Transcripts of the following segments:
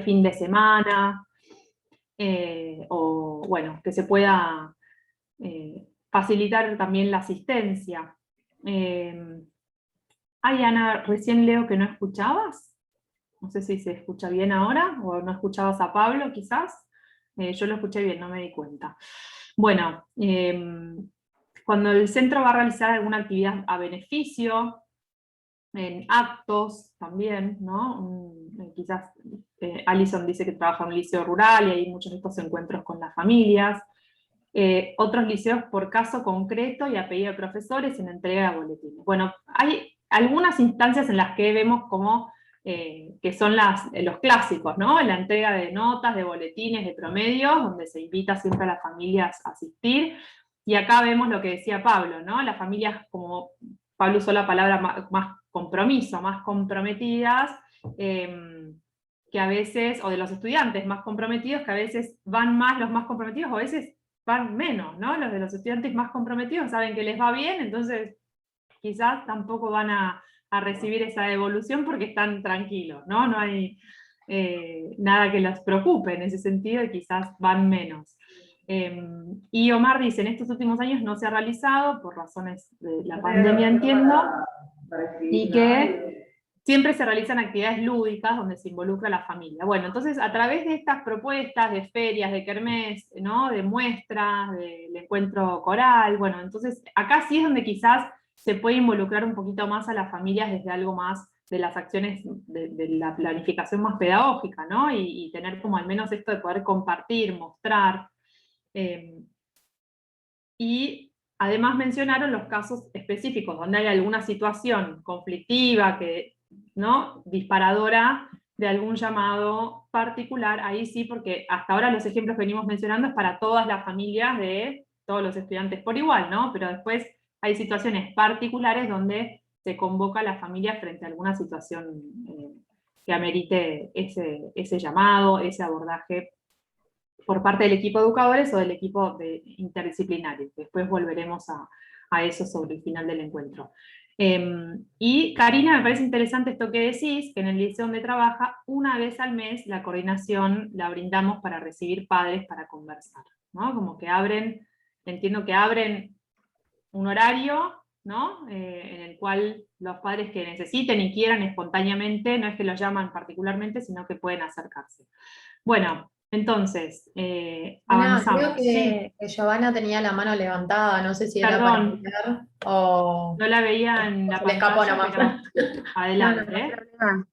fin de semana, o bueno, que se pueda facilitar también la asistencia. Ay, Ana, recién leo que no escuchabas. No sé si se escucha bien ahora, o no escuchabas a Pablo, quizás. Yo lo escuché bien, no me di cuenta. Bueno, cuando el centro va a realizar alguna actividad a beneficio, en actos también, ¿no? Quizás Alison dice que trabaja en un liceo rural y hay muchos de estos encuentros con las familias. Otros liceos por caso concreto y a pedido de profesores en entrega de boletines. Bueno, hay algunas instancias en las que vemos como que son los clásicos, ¿no? La entrega de notas, de boletines, de promedios, donde se invita siempre a las familias a asistir. Y acá vemos lo que decía Pablo, ¿no? Las familias, como Pablo usó la palabra más compromiso, más comprometidas, que a veces, o de los estudiantes más comprometidos, que a veces van más los más comprometidos, o a veces van menos, ¿no? Los de los estudiantes más comprometidos saben que les va bien, entonces quizás tampoco van a recibir esa devolución porque están tranquilos, ¿no? No hay nada que los preocupe en ese sentido y quizás van menos. Y Omar dice, en estos últimos años no se ha realizado, por razones de la pandemia entiendo, y que siempre se realizan actividades lúdicas donde se involucra a la familia. Bueno, entonces a través de estas propuestas de ferias, de kermés, ¿no? De muestras, del encuentro coral, bueno, entonces acá sí es donde quizás se puede involucrar un poquito más a las familias desde algo más de las acciones de la planificación más pedagógica, ¿no? Y tener como al menos esto de poder compartir, mostrar. Y además mencionaron los casos específicos donde hay alguna situación conflictiva, ¿no? Disparadora de algún llamado particular, ahí sí, porque hasta ahora los ejemplos que venimos mencionando es para todas las familias de todos los estudiantes por igual, ¿no? Pero después hay situaciones particulares donde se convoca a la familia frente a alguna situación que amerite ese llamado, ese abordaje por parte del equipo de educadores o del equipo interdisciplinario. Después volveremos a eso sobre el final del encuentro. Y Karina, me parece interesante esto que decís, que en el liceo donde trabaja, una vez al mes la coordinación la brindamos para recibir padres para conversar, ¿no? Como que abren, entiendo que abren un horario, ¿no? En el cual los padres que necesiten y quieran espontáneamente, no es que los llaman particularmente, sino que pueden acercarse. Bueno, entonces, Ana, avanzamos. creo Sí, que Giovanna tenía la mano levantada, no sé si era para perdón, hablar o, no la veía en o la se le escapó pantalla, nomás. pero No, no, adelante, no hay ¿eh? problema,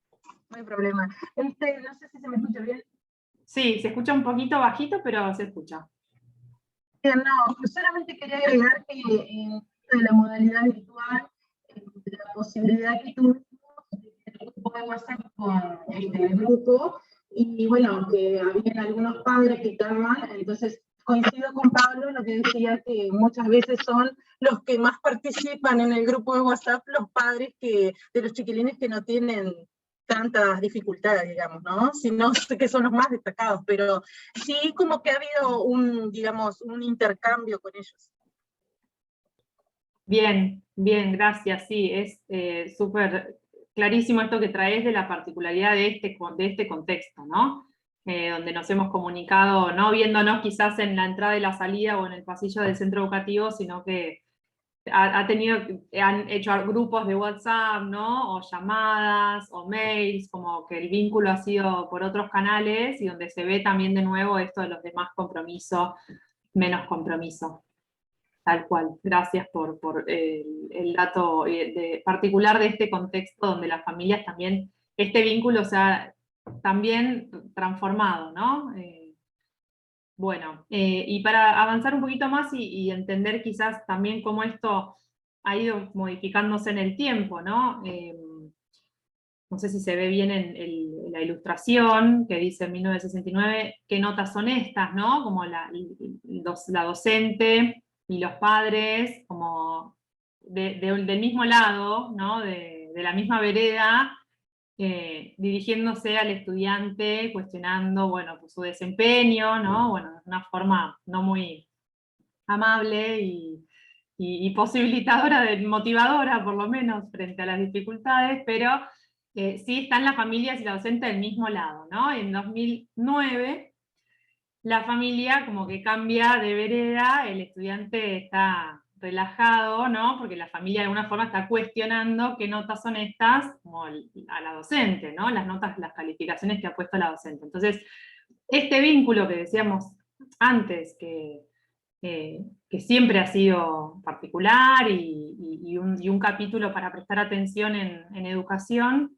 no hay problema. No sé si se me escucha bien. Sí, se escucha un poquito bajito, pero se escucha. No, solamente quería agregar que de la modalidad virtual, la posibilidad que tuvimos de tener un grupo de WhatsApp con el grupo, y bueno, que habían algunos padres que estaban, entonces coincido con Pablo, lo que decía que muchas veces son los que más participan en el grupo de WhatsApp, los padres de los chiquilines que no tienen tantas dificultades, digamos, ¿no? Sino que son los más destacados, pero sí como que ha habido digamos, un intercambio con ellos. Bien, bien, gracias. Sí, es súper clarísimo esto que traes de la particularidad de este contexto, ¿no? Donde nos hemos comunicado, no viéndonos quizás en la entrada y la salida o en el pasillo del centro educativo, sino que han hecho grupos de WhatsApp, ¿no? O llamadas, o mails, como que el vínculo ha sido por otros canales y donde se ve también de nuevo esto de los demás compromiso, menos compromiso. Tal cual. Gracias por el dato particular de este contexto donde las familias también, este vínculo se ha también transformado, ¿no? Bueno, y para avanzar un poquito más y entender quizás también cómo esto ha ido modificándose en el tiempo, ¿no? No sé si se ve bien en la ilustración que dice en 1969 qué notas son estas, ¿no? Como la docente y los padres, como del mismo lado, ¿no? De la misma vereda, dirigiéndose al estudiante, cuestionando, bueno, pues, su desempeño, ¿no? Bueno, de una forma no muy amable y posibilitadora, motivadora por lo menos, frente a las dificultades, pero sí están las familias y la docente del mismo lado, ¿no? En 2009 la familia como que cambia de vereda, el estudiante está relajado, ¿no? Porque la familia de alguna forma está cuestionando qué notas son estas, como a la docente, ¿no? Las notas, las calificaciones que ha puesto la docente. Entonces, este vínculo que decíamos antes, que siempre ha sido particular y un capítulo para prestar atención en educación,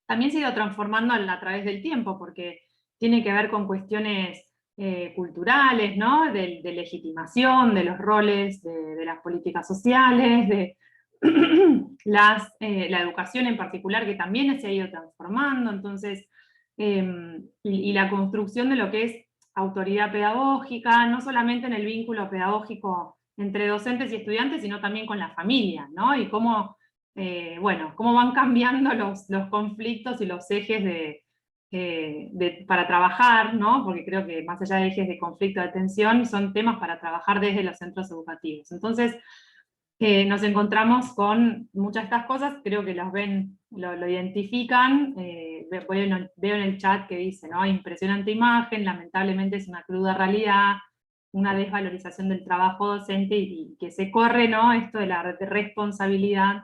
también se ha ido transformando a través del tiempo, porque tiene que ver con cuestiones culturales, ¿no? De legitimación, de los roles de las políticas sociales, de la educación en particular, que también se ha ido transformando, entonces, y la construcción de lo que es autoridad pedagógica, no solamente en el vínculo pedagógico entre docentes y estudiantes, sino también con la familia, ¿no? Y cómo, bueno, cómo van cambiando los conflictos y los ejes para trabajar, ¿no? Porque creo que más allá de ejes de conflicto, de tensión, son temas para trabajar desde los centros educativos. Entonces, nos encontramos con muchas de estas cosas, creo que las ven, lo identifican, veo en el chat que dice, ¿no? Impresionante imagen, lamentablemente es una cruda realidad, una desvalorización del trabajo docente y que se corre, ¿no? Esto de la responsabilidad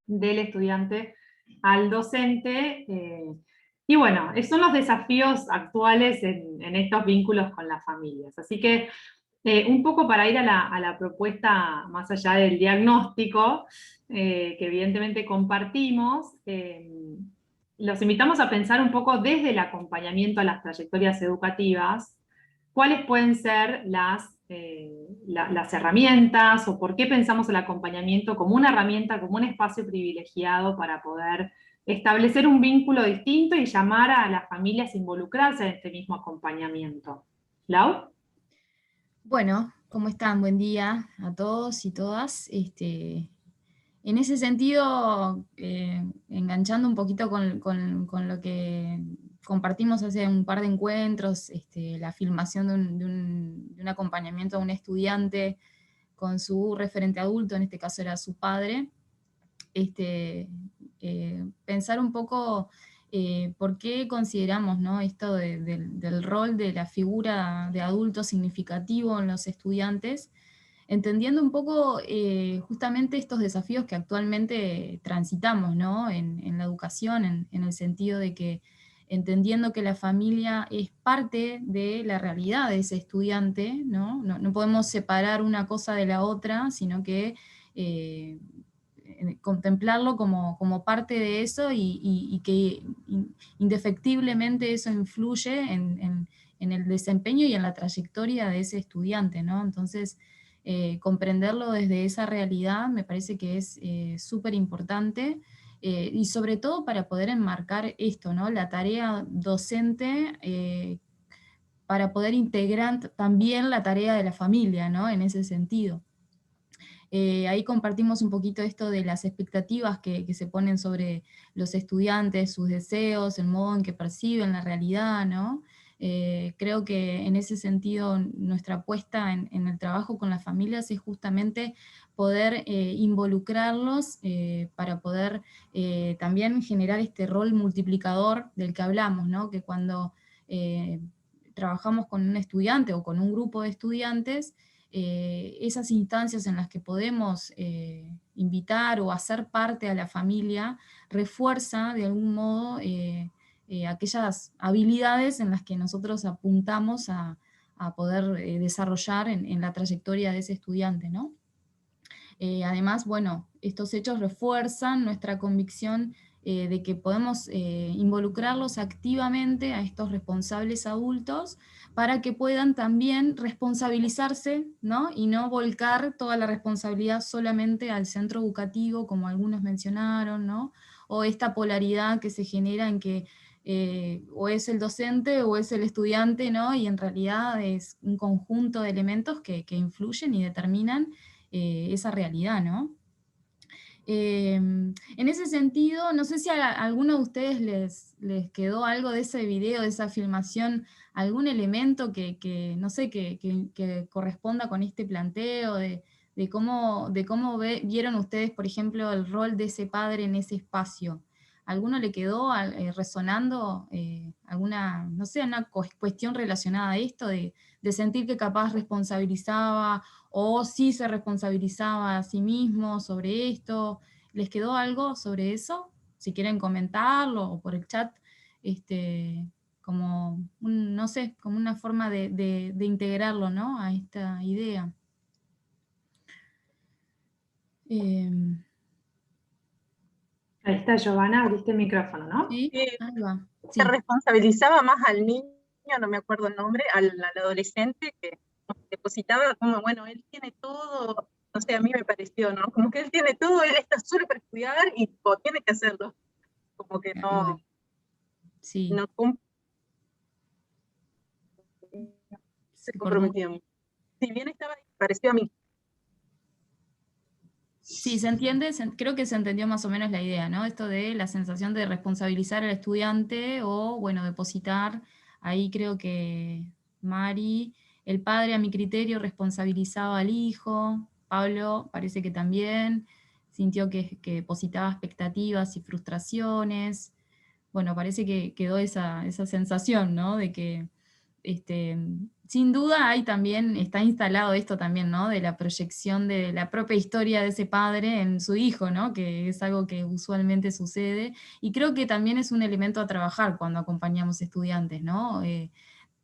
del estudiante al docente, y bueno, son los desafíos actuales en estos vínculos con las familias. Así que un poco para ir a la propuesta más allá del diagnóstico, que evidentemente compartimos, los invitamos a pensar un poco desde el acompañamiento a las trayectorias educativas, cuáles pueden ser las herramientas o por qué pensamos el acompañamiento como una herramienta, como un espacio privilegiado para poder establecer un vínculo distinto y llamar a las familias a involucrarse en este mismo acompañamiento. ¿Lau? Bueno, ¿cómo están? Buen día a todos y todas. En ese sentido, enganchando un poquito con lo que compartimos hace un par de encuentros, la filmación de un acompañamiento a un estudiante con su referente adulto, en este caso era su padre, pensar un poco por qué consideramos, ¿no?, esto del rol de la figura de adulto significativo en los estudiantes, entendiendo un poco justamente estos desafíos que actualmente transitamos, ¿no?, en la educación, en el sentido de que entendiendo que la familia es parte de la realidad de ese estudiante, ¿no? No podemos separar una cosa de la otra, sino que contemplarlo como parte de eso y que indefectiblemente eso influye en el desempeño y en la trayectoria de ese estudiante, ¿no? Entonces, comprenderlo desde esa realidad me parece que es súper importante, y sobre todo para poder enmarcar esto, ¿no? La tarea docente, para poder integrar también la tarea de la familia, ¿no? En ese sentido. Ahí compartimos un poquito esto de las expectativas que se ponen sobre los estudiantes, sus deseos, el modo en que perciben la realidad, ¿no? Creo que en ese sentido nuestra apuesta en el trabajo con las familias es justamente poder involucrarlos para poder también generar este rol multiplicador del que hablamos, ¿no? Que cuando trabajamos con un estudiante o con un grupo de estudiantes, esas instancias en las que podemos invitar o hacer parte a la familia refuerza de algún modo aquellas habilidades en las que nosotros apuntamos a poder desarrollar en la trayectoria de ese estudiante, ¿no? Además, bueno, estos hechos refuerzan nuestra convicción de que podemos involucrarlos activamente a estos responsables adultos para que puedan también responsabilizarse, ¿no? Y no volcar toda la responsabilidad solamente al centro educativo, como algunos mencionaron, ¿no? O esta polaridad que se genera en que o es el docente o es el estudiante, ¿no? Y en realidad es un conjunto de elementos que influyen y determinan esa realidad, ¿no? En ese sentido, no sé si a alguno de ustedes les quedó algo de ese video, de esa filmación, algún elemento que no sé, que corresponda con este planteo, de cómo vieron ustedes, por ejemplo, el rol de ese padre en ese espacio. ¿alguno le quedó resonando alguna, no sé, una cuestión relacionada a esto, de sentir que capaz responsabilizaba, o sí se responsabilizaba a sí mismo sobre esto? ¿Les quedó algo sobre eso? Si quieren comentarlo, o por el chat, como, no sé, como una forma de integrarlo, ¿no?, a esta idea. Ahí está, Giovanna, abriste el micrófono, ¿no? Sí, ahí va. Se Sí. responsabilizaba más al niño, no me acuerdo el nombre, al adolescente, que depositaba como, bueno, él tiene todo, no sé, a mí me pareció, ¿no? Como que él tiene todo, él está solo para estudiar y tiene que hacerlo. Como que no, Sí. no se comprometíamos. Si bien estaba, pareció a mí. Sí, se entiende, creo que se entendió más o menos la idea, ¿no? Esto de la sensación de responsabilizar al estudiante o, bueno, depositar. Ahí creo que Mari, el padre a mi criterio responsabilizaba al hijo, Pablo parece que también sintió que depositaba expectativas y frustraciones. Bueno, parece que quedó esa sensación, ¿no? De que sin duda hay también, está instalado esto también, ¿no?, de la proyección de la propia historia de ese padre en su hijo, ¿no?, que es algo que usualmente sucede, y creo que también es un elemento a trabajar cuando acompañamos estudiantes, ¿no?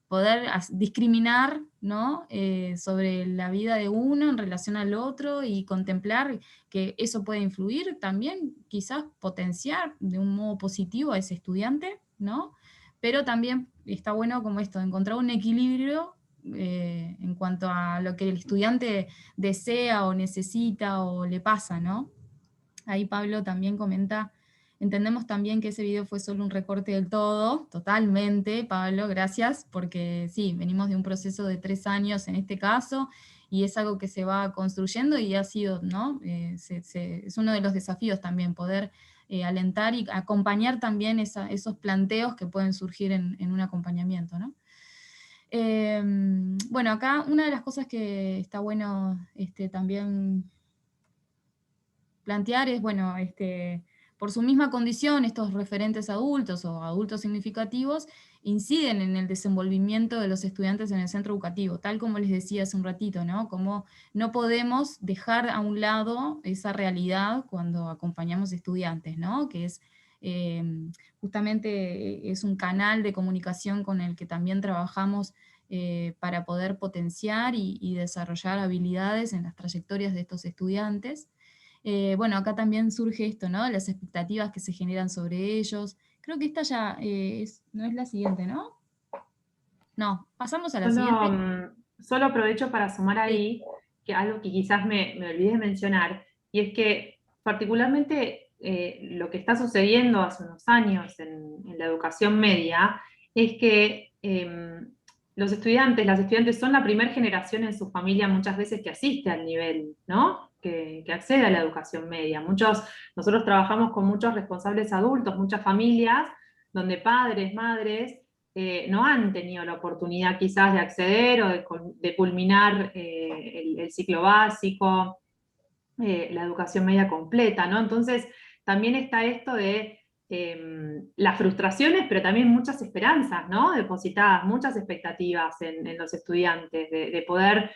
Poder discriminar, ¿no?, sobre la vida de uno en relación al otro, y contemplar que eso puede influir también, quizás potenciar de un modo positivo a ese estudiante, ¿no? Pero también está bueno como esto, encontrar un equilibrio en cuanto a lo que el estudiante desea o necesita o le pasa, ¿no? Ahí Pablo también comenta: entendemos también que ese video fue solo un recorte del todo. Totalmente, Pablo, gracias, porque sí, venimos de un proceso de 3 años en este caso, y es algo que se va construyendo y ha sido, ¿no? Es uno de los desafíos también, poder alentar y acompañar también esos planteos que pueden surgir en un acompañamiento, ¿no? Bueno, acá una de las cosas que está bueno también plantear es, bueno, por su misma condición, estos referentes adultos o adultos significativos inciden en el desenvolvimiento de los estudiantes en el centro educativo, tal como les decía hace un ratito, ¿no? Como no podemos dejar a un lado esa realidad cuando acompañamos estudiantes, ¿no? Que es justamente es un canal de comunicación con el que también trabajamos para poder potenciar y desarrollar habilidades en las trayectorias de estos estudiantes. Bueno, acá también surge esto, ¿no? Las expectativas que se generan sobre ellos. Creo que esta ya no es la siguiente, ¿no? No, pasamos a la siguiente. Solo aprovecho para sumar ahí que algo que quizás me olvidé de mencionar, y es que particularmente lo que está sucediendo hace unos años en la educación media es que las estudiantes son la primera generación en su familia muchas veces que asiste al nivel, ¿no? Que accede a la educación media. Nosotros trabajamos con muchos responsables adultos, muchas familias, donde padres, madres, no han tenido la oportunidad quizás de acceder o de culminar el ciclo básico, la educación media completa, ¿no? Entonces, también está esto de las frustraciones, pero también muchas esperanzas, ¿no? Depositadas, muchas expectativas en los estudiantes, de poder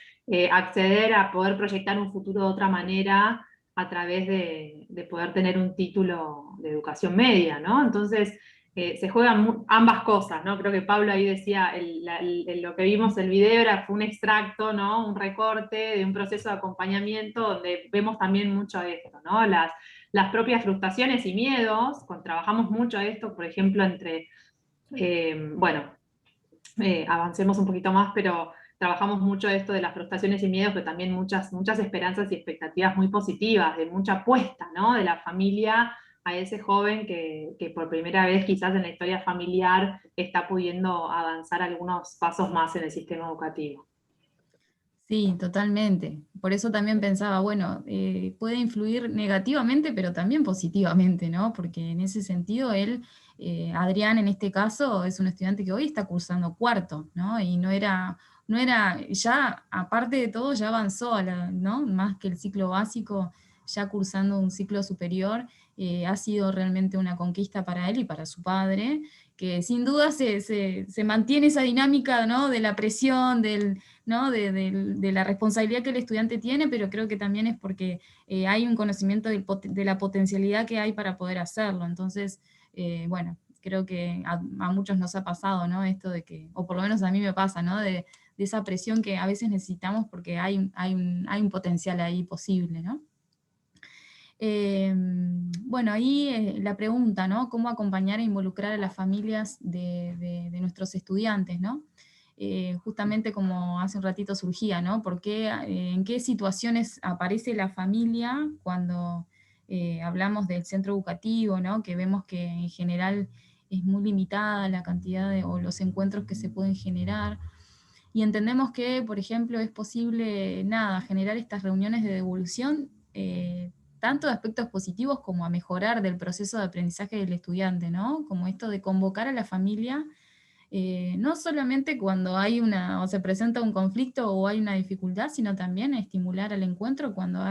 acceder a poder proyectar un futuro de otra manera a través de poder tener un título de educación media, ¿no? Entonces, se juegan ambas cosas, ¿no? Creo que Pablo ahí decía, lo que vimos en el video fue un extracto, ¿no? Un recorte de un proceso de acompañamiento donde vemos también mucho esto, ¿no? Las propias frustraciones y miedos, trabajamos mucho esto, por ejemplo, avancemos un poquito más, pero trabajamos mucho esto de las frustraciones y miedos, pero también muchas esperanzas y expectativas muy positivas, de mucha apuesta, ¿no? De la familia a ese joven que por primera vez quizás en la historia familiar está pudiendo avanzar algunos pasos más en el sistema educativo. Sí, totalmente. Por eso también pensaba, bueno, puede influir negativamente, pero también positivamente, ¿no? Porque en ese sentido Adrián en este caso, es un estudiante que hoy está cursando cuarto, ¿no? Y no era, ya aparte de todo, ya avanzó, ¿no? Más que el ciclo básico, ya cursando un ciclo superior, ha sido realmente una conquista para él y para su padre, que sin duda se mantiene esa dinámica, ¿no?, de la presión, ¿no?, de la responsabilidad que el estudiante tiene, pero creo que también es porque hay un conocimiento de la potencialidad que hay para poder hacerlo. Entonces, bueno, creo que a muchos nos ha pasado, ¿no?, esto de que, o por lo menos a mí me pasa, ¿no?, de esa presión que a veces necesitamos porque hay un potencial ahí posible, ¿no? Bueno, ahí la pregunta, ¿no? ¿Cómo acompañar e involucrar a las familias de nuestros estudiantes, ¿no? Justamente como hace un ratito surgía, ¿no? ¿Por qué, en qué situaciones aparece la familia cuando hablamos del centro educativo, ¿no? Que vemos que en general es muy limitada la cantidad o los encuentros que se pueden generar. Y entendemos que, por ejemplo, es posible, generar estas reuniones de devolución, tanto de aspectos positivos como a mejorar del proceso de aprendizaje del estudiante, ¿no? Como esto de convocar a la familia, no solamente cuando hay o se presenta un conflicto o hay una dificultad, sino también estimular al encuentro cuando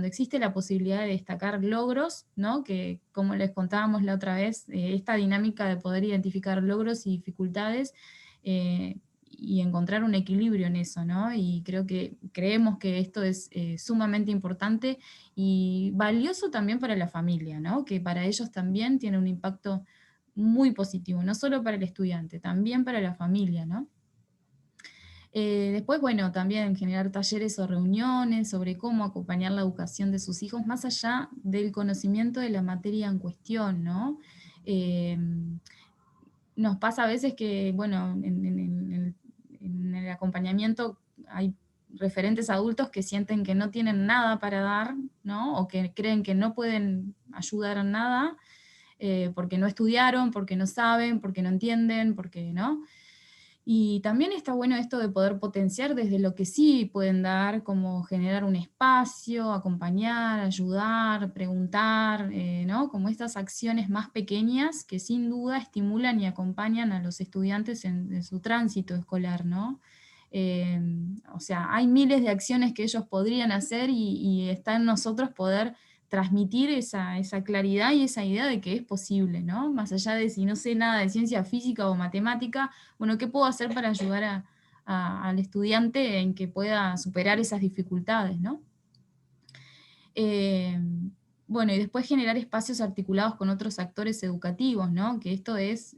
existe la posibilidad de destacar logros, ¿no? Que, como les contábamos la otra vez, esta dinámica de poder identificar logros y dificultades, y encontrar un equilibrio en eso, ¿no? Y creemos que esto es sumamente importante y valioso también para la familia, ¿no? Que para ellos también tiene un impacto muy positivo, no solo para el estudiante, también para la familia, ¿no? Después, bueno, también generar talleres o reuniones sobre cómo acompañar la educación de sus hijos, más allá del conocimiento de la materia en cuestión, ¿no? Nos pasa a veces que, bueno, en el acompañamiento hay referentes adultos que sienten que no tienen nada para dar, ¿no? O que creen que no pueden ayudar en nada, porque no estudiaron, porque no saben, porque no entienden, porque no. Y también está bueno esto de poder potenciar desde lo que sí pueden dar, como generar un espacio, acompañar, ayudar, preguntar, ¿no? Como estas acciones más pequeñas que sin duda estimulan y acompañan a los estudiantes en su tránsito escolar, ¿no? O sea, hay miles de acciones que ellos podrían hacer y está en nosotros poder transmitir esa claridad y esa idea de que es posible, ¿no? Más allá de si no sé nada de ciencia física o matemática, bueno, ¿qué puedo hacer para ayudar al estudiante en que pueda superar esas dificultades, ¿no? Bueno, y después generar espacios articulados con otros actores educativos, ¿no? Que esto es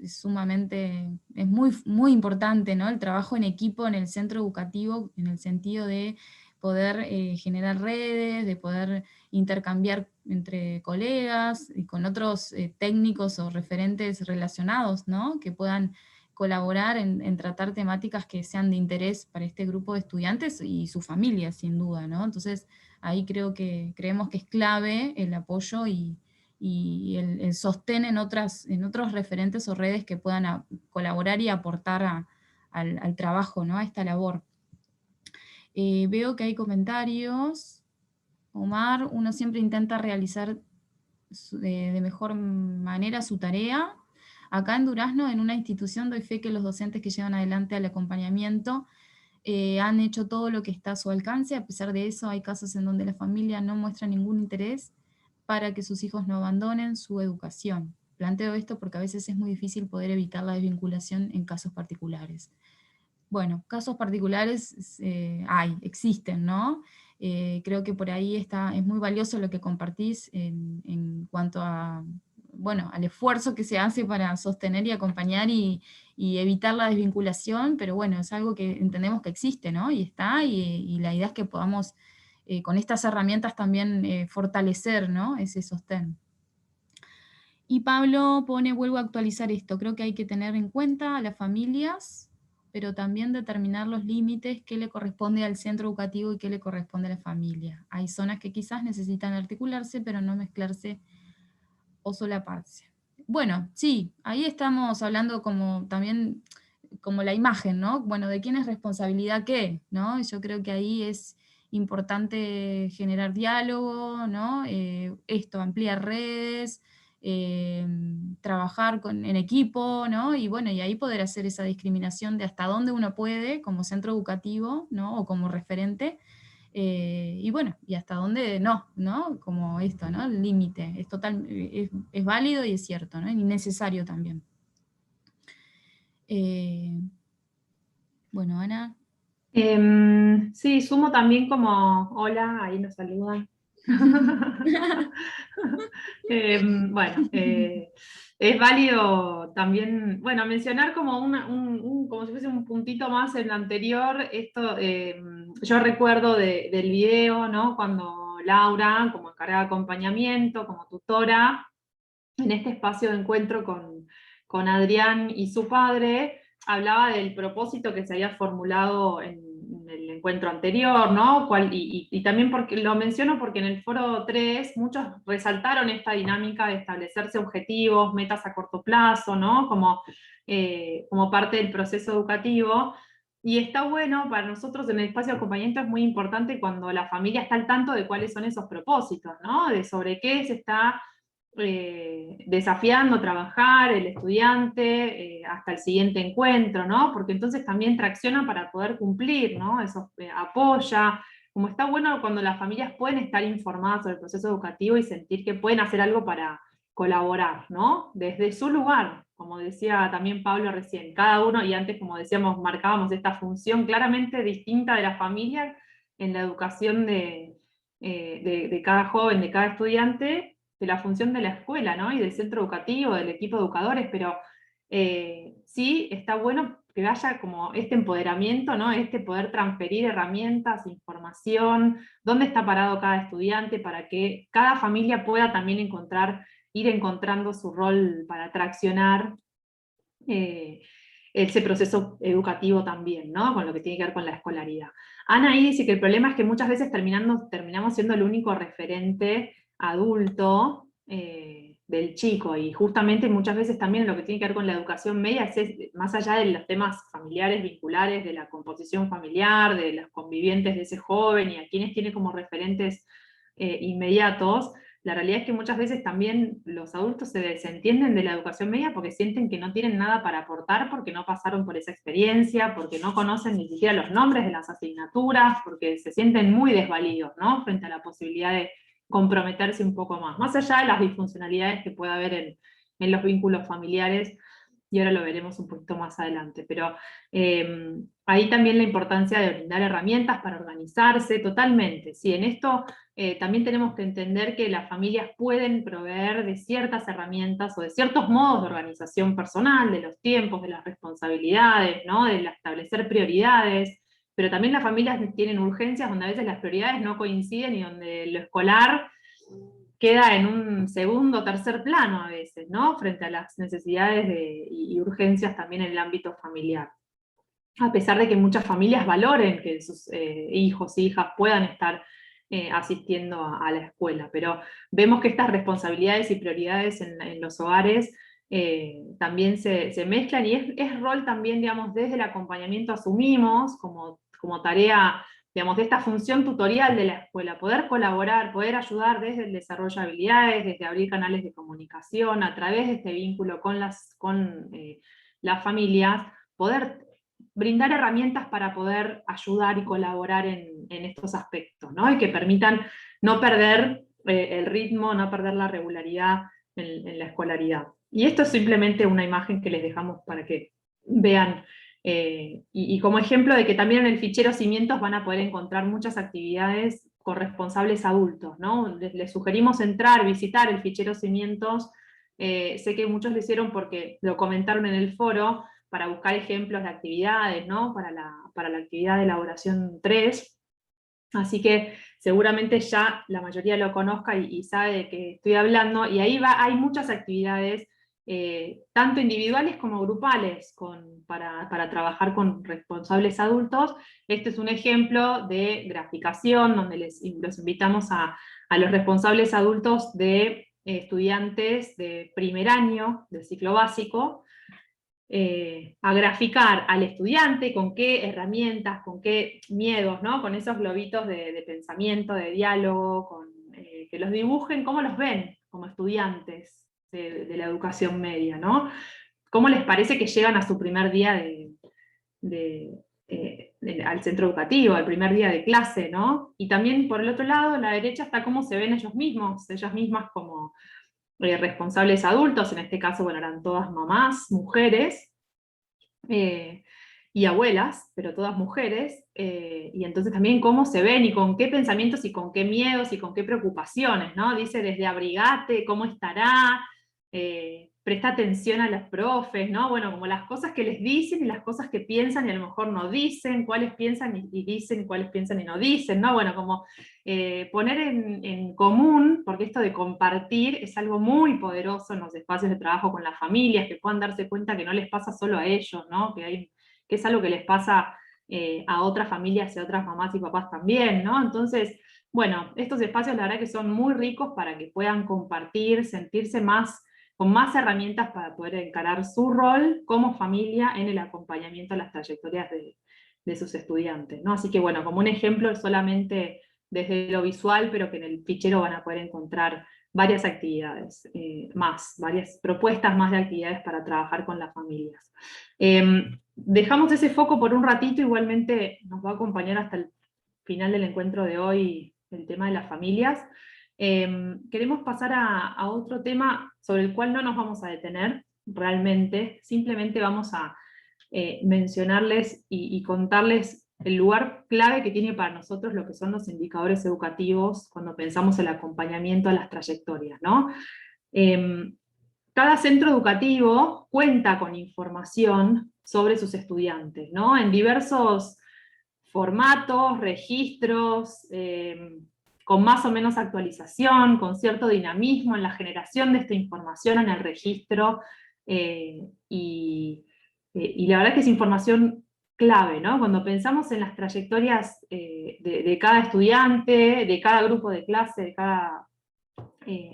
muy, muy importante, ¿no? El trabajo en equipo en el centro educativo, en el sentido de poder generar redes, de poder intercambiar entre colegas y con otros técnicos o referentes relacionados, ¿no? Que puedan colaborar en tratar temáticas que sean de interés para este grupo de estudiantes y sus familias, sin duda, ¿no? Entonces, ahí creemos que es clave el apoyo y el sostén en otros referentes o redes que puedan colaborar y aportar al trabajo, ¿no? A esta labor. Veo que hay comentarios. Omar, uno siempre intenta realizar de mejor manera su tarea. Acá en Durazno, en una institución, doy fe que los docentes que llevan adelante el acompañamiento han hecho todo lo que está a su alcance. A pesar de eso, hay casos en donde la familia no muestra ningún interés para que sus hijos no abandonen su educación. Planteo esto porque a veces es muy difícil poder evitar la desvinculación en casos particulares. Bueno, casos particulares existen, ¿no? Creo que por ahí es muy valioso lo que compartís en cuanto al esfuerzo que se hace para sostener y acompañar y evitar la desvinculación, pero bueno, es algo que entendemos que existe, ¿no? Y está, y la idea es que podamos con estas herramientas también fortalecer, ¿no? Ese sostén. Y Pablo vuelvo a actualizar esto, creo que hay que tener en cuenta a las familias, pero también determinar los límites, qué le corresponde al centro educativo y qué le corresponde a la familia. Hay zonas que quizás necesitan articularse, pero no mezclarse o solaparse. Bueno, sí, ahí estamos hablando también como la imagen, ¿no? Bueno, de quién es responsabilidad qué, ¿no? Yo creo que ahí es importante generar diálogo, ¿no? Ampliar redes, trabajar en equipo, ¿no? Y bueno, y ahí poder hacer esa discriminación de hasta dónde uno puede como centro educativo, ¿no? O como referente, y bueno, y hasta dónde no, ¿no? Como esto, ¿no? El límite, es válido y es cierto, ¿no? Y necesario también. Bueno, Ana. Sí, sumo también como, hola, ahí nos saludan. Bueno, es válido también, bueno, mencionar como, como si fuese un puntito más en lo anterior, esto, yo recuerdo del video, ¿no? Cuando Laura, como encargada de acompañamiento, como tutora, en este espacio de encuentro con Adrián y su padre, hablaba del propósito que se había formulado en el encuentro anterior, ¿no? Y también porque, lo menciono porque en el foro 3 muchos resaltaron esta dinámica de establecerse objetivos, metas a corto plazo, ¿no? Como parte del proceso educativo. Y está bueno para nosotros en el espacio de acompañamiento, es muy importante cuando la familia está al tanto de cuáles son esos propósitos, ¿no? De sobre qué se está desafiando trabajar el estudiante hasta el siguiente encuentro, ¿no? Porque entonces también tracciona para poder cumplir, ¿no? Eso apoya. Como está bueno cuando las familias pueden estar informadas sobre el proceso educativo y sentir que pueden hacer algo para colaborar, ¿no? Desde su lugar, como decía también Pablo recién, cada uno, y antes como decíamos, marcábamos esta función claramente distinta de la familia en la educación de cada joven, de cada estudiante, de la función de la escuela, ¿no? Y del centro educativo, del equipo de educadores, pero sí está bueno que haya como este empoderamiento, ¿no? Este poder transferir herramientas, información, dónde está parado cada estudiante, para que cada familia pueda también ir encontrando su rol para traccionar ese proceso educativo también, ¿no? Con lo que tiene que ver con la escolaridad. Ana ahí dice que el problema es que muchas veces terminamos siendo el único referente adulto del chico, y justamente muchas veces también lo que tiene que ver con la educación media es más allá de los temas familiares, vinculares, de la composición familiar, de los convivientes de ese joven y a quienes tiene como referentes inmediatos. La realidad es que muchas veces también los adultos se desentienden de la educación media porque sienten que no tienen nada para aportar, porque no pasaron por esa experiencia, porque no conocen ni siquiera los nombres de las asignaturas, porque se sienten muy desvalidos, ¿no? Frente a la posibilidad de comprometerse un poco más allá de las disfuncionalidades que pueda haber en los vínculos familiares, y ahora lo veremos un poquito más adelante, pero ahí también la importancia de brindar herramientas para organizarse totalmente. Sí, en esto también tenemos que entender que las familias pueden proveer de ciertas herramientas o de ciertos modos de organización personal, de los tiempos, de las responsabilidades, ¿no? De establecer prioridades, pero también las familias tienen urgencias donde a veces las prioridades no coinciden y donde lo escolar queda en un segundo o tercer plano a veces, ¿no? Frente a las necesidades y urgencias también en el ámbito familiar. A pesar de que muchas familias valoren que sus hijos e hijas puedan estar asistiendo a la escuela, pero vemos que estas responsabilidades y prioridades en los hogares también se mezclan, y es rol también, digamos, desde el acompañamiento asumimos como tarea, digamos, de esta función tutorial de la escuela, poder colaborar, poder ayudar desde el desarrollo de habilidades, desde abrir canales de comunicación, a través de este vínculo con las familias, poder brindar herramientas para poder ayudar y colaborar en estos aspectos, ¿no? Y que permitan no perder el ritmo, no perder la regularidad en la escolaridad. Y esto es simplemente una imagen que les dejamos para que vean, y como ejemplo de que también en el fichero Cimientos van a poder encontrar muchas actividades con responsables adultos, ¿no? Les sugerimos entrar, visitar el fichero Cimientos. Sé que muchos lo hicieron porque lo comentaron en el foro, para buscar ejemplos de actividades, ¿no? Para la actividad de elaboración 3. Así que seguramente ya la mayoría lo conozca y sabe de qué estoy hablando, y ahí hay muchas actividades, tanto individuales como grupales, para trabajar con responsables adultos. Este es un ejemplo de graficación, donde los invitamos a los responsables adultos de estudiantes de primer año del ciclo básico, a graficar al estudiante con qué herramientas, con qué miedos, ¿no? Con esos globitos de pensamiento, de diálogo, que los dibujen, cómo los ven como estudiantes de la educación media, ¿no? ¿Cómo les parece que llegan a su primer día de al centro educativo, al primer día de clase, ¿no? Y también por el otro lado, a la derecha está cómo se ven ellos mismos, ellas mismas como responsables adultos, en este caso, bueno, eran todas mamás, mujeres, y abuelas, pero todas mujeres, y entonces también cómo se ven y con qué pensamientos y con qué miedos y con qué preocupaciones, ¿no? Dice desde abrigate, cómo estará, presta atención a los profes, ¿no? Bueno, como las cosas que les dicen y las cosas que piensan y a lo mejor no dicen, cuáles piensan y dicen, y cuáles piensan y no dicen, ¿no? Bueno, como poner en común, porque esto de compartir es algo muy poderoso en los espacios de trabajo con las familias, que puedan darse cuenta que no les pasa solo a ellos, ¿no? Que es algo que les pasa a otras familias y a otras mamás y papás también, ¿no? Entonces, bueno, estos espacios la verdad que son muy ricos para que puedan compartir, sentirse con más herramientas para poder encarar su rol como familia en el acompañamiento a las trayectorias de sus estudiantes, ¿no? Así que bueno, como un ejemplo solamente desde lo visual, pero que en el fichero van a poder encontrar varias actividades varias propuestas más de actividades para trabajar con las familias. Dejamos ese foco por un ratito, igualmente nos va a acompañar hasta el final del encuentro de hoy el tema de las familias. Queremos pasar a otro tema sobre el cual no nos vamos a detener realmente, simplemente vamos a mencionarles y contarles el lugar clave que tiene para nosotros lo que son los indicadores educativos cuando pensamos el acompañamiento a las trayectorias, ¿no? Cada centro educativo cuenta con información sobre sus estudiantes, ¿no? En diversos formatos, registros, con más o menos actualización, con cierto dinamismo en la generación de esta información en el registro, y la verdad que es información clave, ¿no? Cuando pensamos en las trayectorias de cada estudiante, de cada grupo de clase, de cada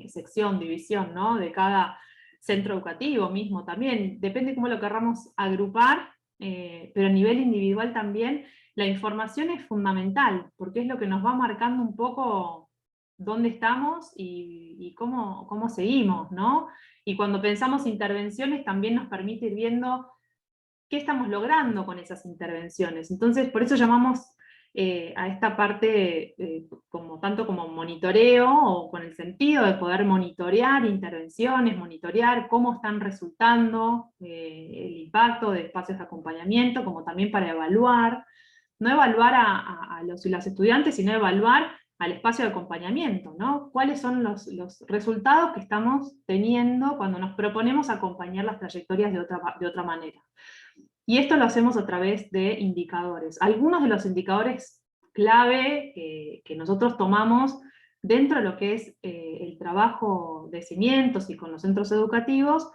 sección, división, ¿no? De cada centro educativo mismo también, depende cómo lo querramos agrupar, pero a nivel individual también, la información es fundamental, porque es lo que nos va marcando un poco dónde estamos y cómo seguimos, ¿no? Y cuando pensamos intervenciones también nos permite ir viendo qué estamos logrando con esas intervenciones. Entonces, por eso llamamos a esta parte tanto como monitoreo, o con el sentido de poder monitorear intervenciones, monitorear cómo están resultando el impacto de espacios de acompañamiento, como también para evaluar, no evaluar a los y las estudiantes, sino evaluar al espacio de acompañamiento, ¿no? ¿Cuáles son los resultados que estamos teniendo cuando nos proponemos acompañar las trayectorias de otra manera? Y esto lo hacemos a través de indicadores. Algunos de los indicadores clave que nosotros tomamos dentro de lo que es el trabajo de cimientos y con los centros educativos,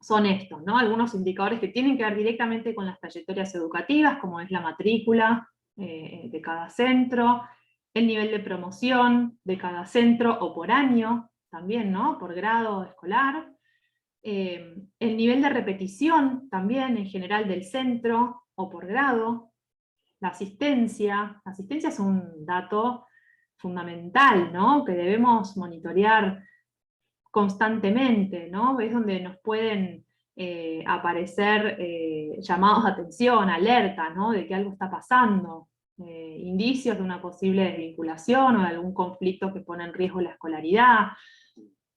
son estos, ¿no? Algunos indicadores que tienen que ver directamente con las trayectorias educativas, como es la matrícula de cada centro, el nivel de promoción de cada centro, o por año también, ¿no? Por grado escolar, el nivel de repetición también en general del centro, o por grado, la asistencia es un dato fundamental, ¿no? Que debemos monitorear constantemente, ¿no? Es donde nos pueden aparecer llamados de atención, alerta, ¿no? De que algo está pasando, indicios de una posible desvinculación o de algún conflicto que pone en riesgo la escolaridad,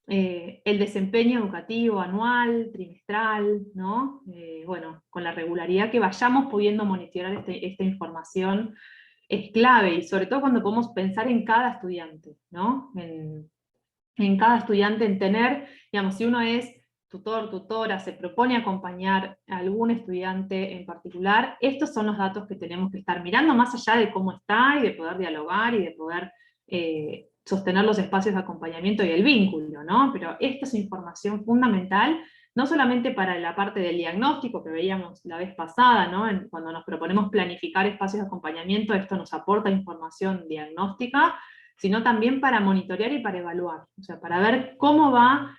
el desempeño educativo anual, trimestral, ¿no? Bueno, con la regularidad que vayamos pudiendo monitorear esta información es clave, y sobre todo cuando podemos pensar en cada estudiante, ¿no? En cada estudiante, en tener, digamos, si uno es tutor, tutora, se propone acompañar a algún estudiante en particular, estos son los datos que tenemos que estar mirando, más allá de cómo está, y de poder dialogar, y de poder sostener los espacios de acompañamiento y el vínculo, ¿no? Pero esta es información fundamental, no solamente para la parte del diagnóstico que veíamos la vez pasada, ¿no? Cuando nos proponemos planificar espacios de acompañamiento, esto nos aporta información diagnóstica, sino también para monitorear y para evaluar, o sea, para ver cómo va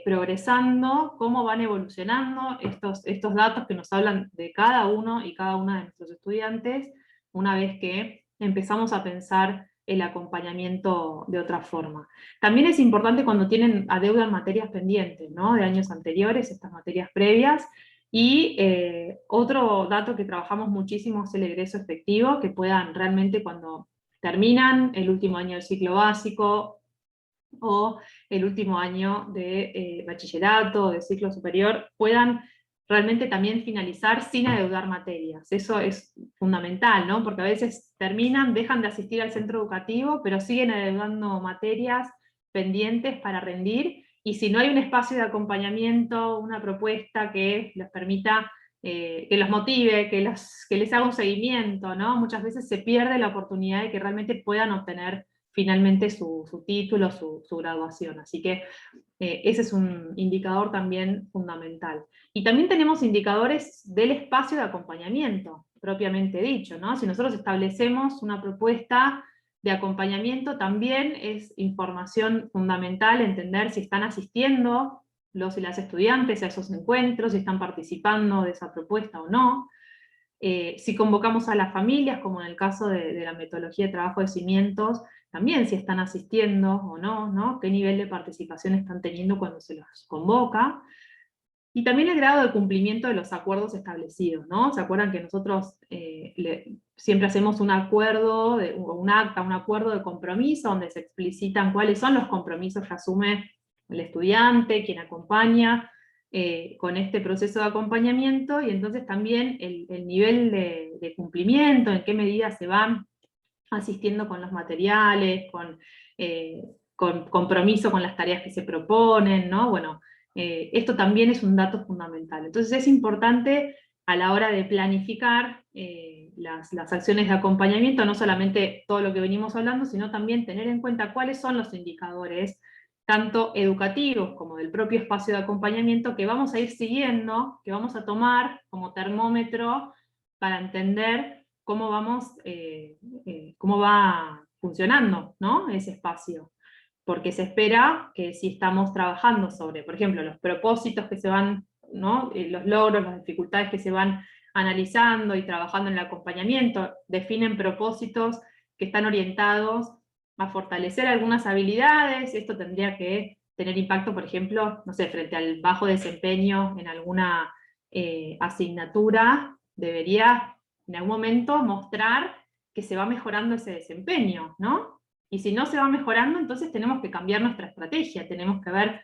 progresando, cómo van evolucionando estos datos que nos hablan de cada uno y cada una de nuestros estudiantes, una vez que empezamos a pensar el acompañamiento de otra forma. También es importante cuando tienen adeudan materias pendientes, ¿no? De años anteriores, estas materias previas, Y otro dato que trabajamos muchísimo es el egreso efectivo, que puedan realmente cuando terminan el último año del ciclo básico o el último año de bachillerato o de ciclo superior, puedan realmente también finalizar sin adeudar materias. Eso es fundamental, ¿no? Porque a veces terminan, dejan de asistir al centro educativo, pero siguen adeudando materias pendientes para rendir, y si no hay un espacio de acompañamiento, una propuesta que les permita, que los motive, que les haga un seguimiento, ¿no? Muchas veces se pierde la oportunidad de que realmente puedan obtener finalmente su título, su graduación. Así que ese es un indicador también fundamental. Y también tenemos indicadores del espacio de acompañamiento, propiamente dicho, ¿no? Si nosotros establecemos una propuesta de acompañamiento, también es información fundamental entender si están asistiendo los y las estudiantes a esos encuentros, si están participando de esa propuesta o no. Si convocamos a las familias, como en el caso de la metodología de trabajo de cimientos, también si están asistiendo o no, ¿no? Qué nivel de participación están teniendo cuando se los convoca. Y también el grado de cumplimiento de los acuerdos establecidos, ¿no? ¿Se acuerdan que nosotros siempre hacemos un acuerdo, un acta, un acuerdo de compromiso, donde se explicitan cuáles son los compromisos que asume el estudiante, quien acompaña, con este proceso de acompañamiento, y entonces también el nivel de cumplimiento, en qué medida se van asistiendo con los materiales, con compromiso con las tareas que se proponen, ¿no? Bueno, esto también es un dato fundamental. Entonces es importante a la hora de planificar las acciones de acompañamiento, no solamente todo lo que venimos hablando, sino también tener en cuenta cuáles son los indicadores, tanto educativos como del propio espacio de acompañamiento, que vamos a ir siguiendo, que vamos a tomar como termómetro para entender cómo cómo va funcionando, ¿no? Ese espacio. Porque se espera que si estamos trabajando sobre, por ejemplo, los propósitos que se van, ¿no? Los logros, las dificultades que se van analizando y trabajando en el acompañamiento, definen propósitos que están orientados a fortalecer algunas habilidades. Esto tendría que tener impacto, por ejemplo, no sé, frente al bajo desempeño en alguna asignatura, debería en algún momento mostrar que se va mejorando ese desempeño, ¿no? Y si no se va mejorando, entonces tenemos que cambiar nuestra estrategia, tenemos que ver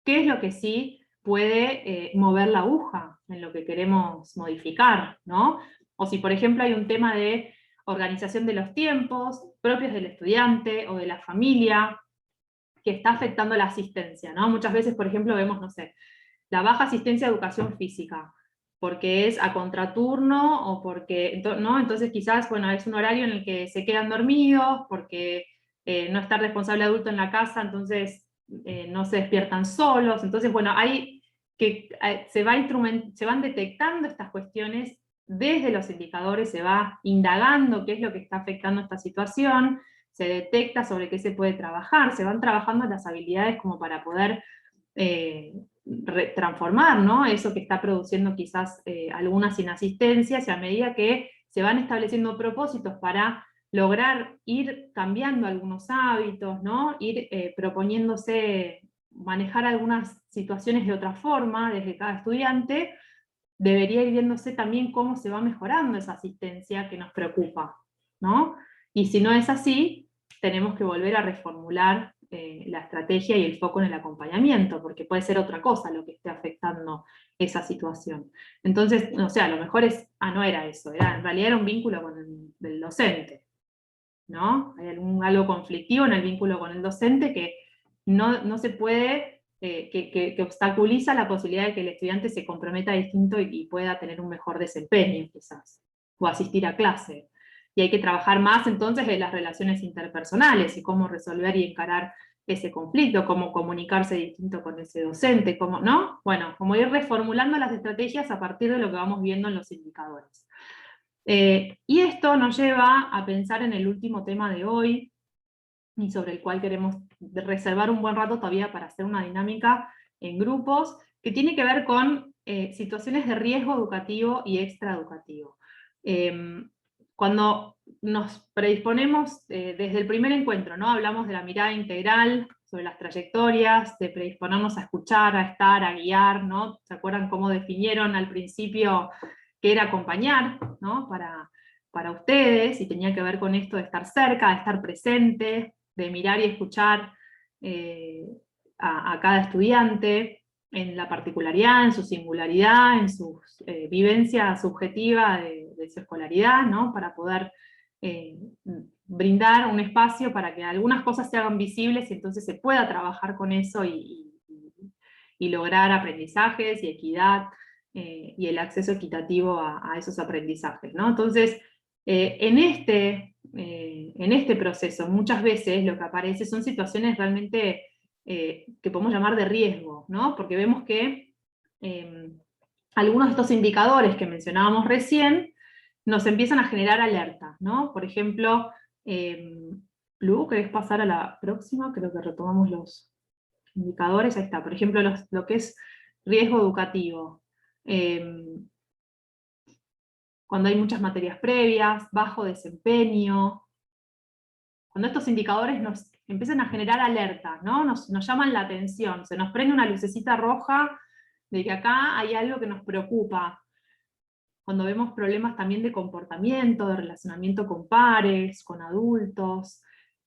qué es lo que sí puede mover la aguja en lo que queremos modificar, ¿no? O si, por ejemplo, hay un tema de organización de los tiempos propios del estudiante o de la familia que está afectando la asistencia, ¿no? Muchas veces, por ejemplo, vemos, no sé, la baja asistencia a educación física, porque es a contraturno o porque, ¿no? Entonces quizás, bueno, es un horario en el que se quedan dormidos, porque no está el responsable adulto en la casa, entonces no se despiertan solos. Entonces, bueno, hay que se van detectando estas cuestiones desde los indicadores, se va indagando qué es lo que está afectando esta situación, se detecta sobre qué se puede trabajar, se van trabajando las habilidades como para poder transformar, ¿no? Eso que está produciendo quizás algunas inasistencias, y a medida que se van estableciendo propósitos para lograr ir cambiando algunos hábitos, ¿no? Ir proponiéndose manejar algunas situaciones de otra forma desde cada estudiante, debería ir viéndose también cómo se va mejorando esa asistencia que nos preocupa, ¿no? Y si no es así, tenemos que volver a reformular la estrategia y el foco en el acompañamiento, porque puede ser otra cosa lo que esté afectando esa situación. Entonces, o sea, lo mejor es, no era eso, en realidad era un vínculo con el docente, ¿no? Hay algo conflictivo en el vínculo con el docente que no se puede, que obstaculiza la posibilidad de que el estudiante se comprometa distinto y pueda tener un mejor desempeño, quizás, o asistir a clase. Y hay que trabajar más entonces en las relaciones interpersonales y cómo resolver y encarar ese conflicto, cómo comunicarse distinto con ese docente, cómo, ¿no? Bueno, como ir reformulando las estrategias a partir de lo que vamos viendo en los indicadores. Y esto nos lleva a pensar en el último tema de hoy, y sobre el cual queremos reservar un buen rato todavía para hacer una dinámica en grupos, que tiene que ver con situaciones de riesgo educativo y extraeducativo. cuando nos predisponemos desde el primer encuentro, ¿no? Hablamos de la mirada integral sobre las trayectorias, de predisponernos a escuchar, a estar, a guiar, ¿no? ¿Se acuerdan cómo definieron al principio qué era acompañar, ¿no? Para ustedes, y tenía que ver con esto de estar cerca, de estar presente, de mirar y escuchar a cada estudiante en la particularidad, en su singularidad, en su vivencia subjetiva de su escolaridad, ¿no? Para poder brindar un espacio para que algunas cosas se hagan visibles y entonces se pueda trabajar con eso y lograr aprendizajes y equidad y el acceso equitativo a esos aprendizajes, ¿no? Entonces, en este proceso muchas veces lo que aparece son situaciones realmente que podemos llamar de riesgo, ¿no? Porque vemos que algunos de estos indicadores que mencionábamos recién nos empiezan a generar alerta, ¿no? Por ejemplo, Lu, ¿querés pasar a la próxima? Creo que retomamos los indicadores, ahí está. Por ejemplo, lo que es riesgo educativo. Cuando hay muchas materias previas, bajo desempeño, cuando estos indicadores nos empiezan a generar alerta, ¿no? Nos llaman la atención, se nos prende una lucecita roja de que acá hay algo que nos preocupa. Cuando vemos problemas también de comportamiento, de relacionamiento con pares, con adultos,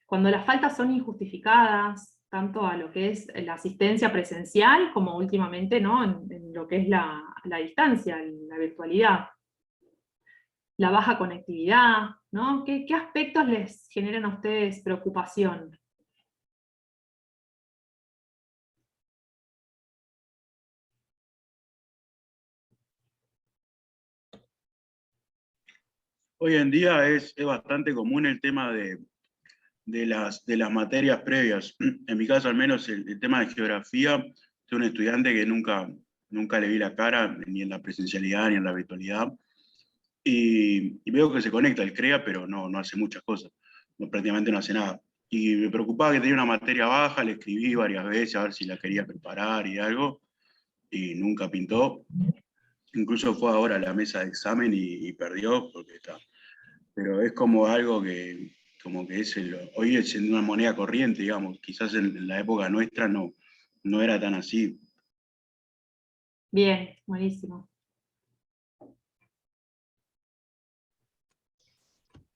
cuando las faltas son injustificadas, tanto a lo que es la asistencia presencial, como últimamente, ¿no? en lo que es la distancia, la virtualidad. La baja conectividad, ¿no? ¿Qué aspectos les generan a ustedes preocupación? Hoy en día es bastante común el tema de las materias previas. En mi caso, al menos, el tema de geografía, soy un estudiante que nunca le vi la cara, ni en la presencialidad, ni en la virtualidad, y veo que se conecta el CREA, pero no hace muchas cosas, prácticamente no hace nada. Y me preocupaba que tenía una materia baja, le escribí varias veces a ver si la quería preparar y algo, y nunca pintó. Incluso fue ahora a la mesa de examen y perdió, porque está. Pero es como algo que hoy es una moneda corriente, digamos. Quizás en la época nuestra no era tan así. Bien, buenísimo.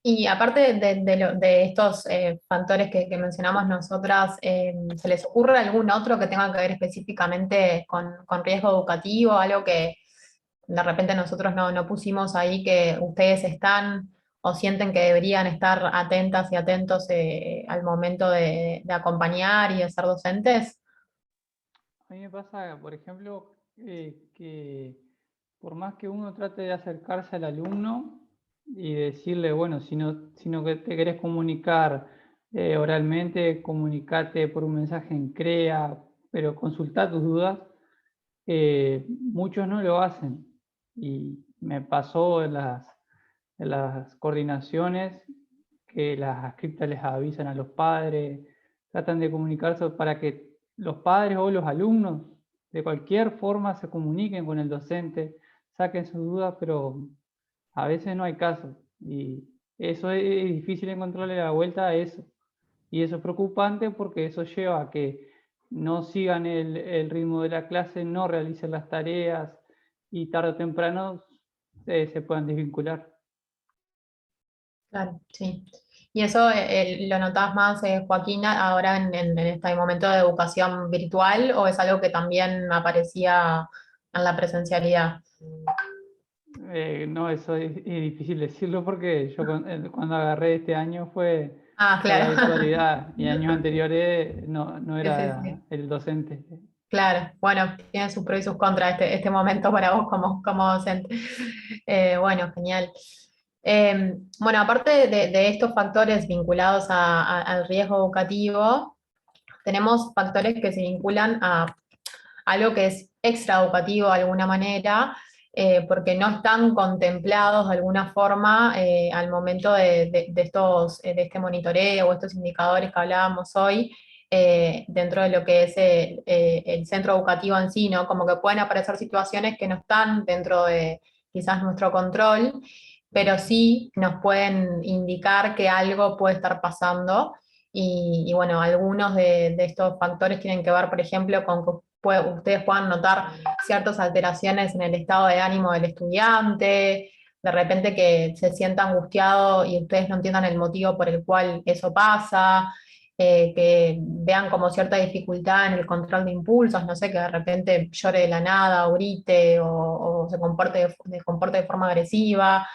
Y aparte de estos factores que mencionamos nosotras, ¿se les ocurre algún otro que tenga que ver específicamente con riesgo educativo? Algo que de repente nosotros no pusimos ahí, que ustedes están o sienten que deberían estar atentas y atentos al momento de acompañar y de ser docentes. A mí me pasa, por ejemplo, que por más que uno trate de acercarse al alumno y decirle, bueno, si no que te querés comunicar oralmente, comunicate por un mensaje en CREA, pero consulta tus dudas, muchos no lo hacen. Y me pasó en las coordinaciones que las adscriptas les avisan a los padres, tratan de comunicarse para que los padres o los alumnos de cualquier forma se comuniquen con el docente, saquen sus dudas, pero a veces no hay caso. Y eso es difícil encontrarle la vuelta a eso. Y eso es preocupante porque eso lleva a que no sigan el ritmo de la clase, no realicen las tareas y tarde o temprano se puedan desvincular. Claro, sí. ¿Y eso lo notás más, Joaquina, ahora en este momento de educación virtual, o es algo que también aparecía en la presencialidad? No, eso es difícil decirlo porque yo cuando agarré este año fue la Claro. virtualidad y años anteriores no era Sí. el docente. Claro, bueno, tiene sus pros y sus contras este momento para vos como docente. Bueno, genial. Bueno, aparte de estos factores vinculados al riesgo educativo, tenemos factores que se vinculan a algo que es extraeducativo de alguna manera, porque no están contemplados de alguna forma al momento de este monitoreo o estos indicadores que hablábamos hoy, dentro de lo que es el centro educativo en sí, ¿no? Como que pueden aparecer situaciones que no están dentro de quizás nuestro control, pero sí nos pueden indicar que algo puede estar pasando. Y bueno, algunos de estos factores tienen que ver, por ejemplo, con que ustedes puedan notar ciertas alteraciones en el estado de ánimo del estudiante, de repente que se sienta angustiado y ustedes no entiendan el motivo por el cual eso pasa, que vean como cierta dificultad en el control de impulsos, no sé, que de repente llore de la nada o grite o se comporte de forma agresiva.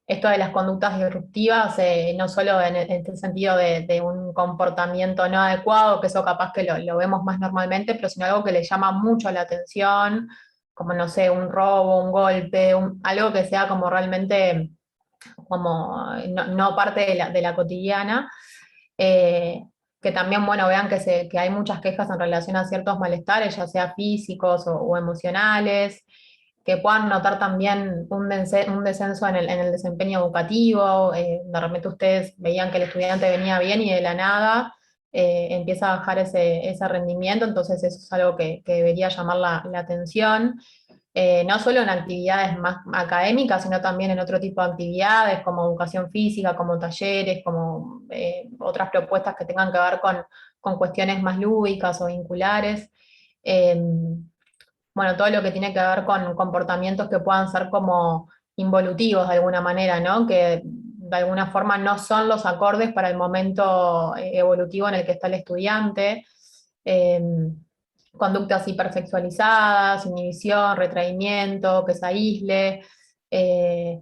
Esto de las conductas disruptivas, no solo en este sentido de un comportamiento no adecuado, que eso capaz que lo vemos más normalmente, pero sino algo que le llama mucho la atención, como no sé, un robo, un golpe, algo que sea como realmente como no parte de la cotidiana. Eh, que también, bueno, vean que hay muchas quejas en relación a ciertos malestares, ya sea físicos o emocionales, que puedan notar también un descenso en el desempeño educativo. De repente ustedes veían que el estudiante venía bien y de la nada empieza a bajar ese rendimiento, entonces eso es algo que debería llamar la atención. No solo en actividades más académicas, sino también en otro tipo de actividades como educación física, como talleres, como otras propuestas que tengan que ver con cuestiones más lúdicas o vinculares. Eh, bueno, todo lo que tiene que ver con comportamientos que puedan ser como involutivos de alguna manera, ¿no? Que de alguna forma no son los acordes para el momento evolutivo en el que está el estudiante. Eh, Conductas hipersexualizadas, inhibición, retraimiento, que se aísle. eh,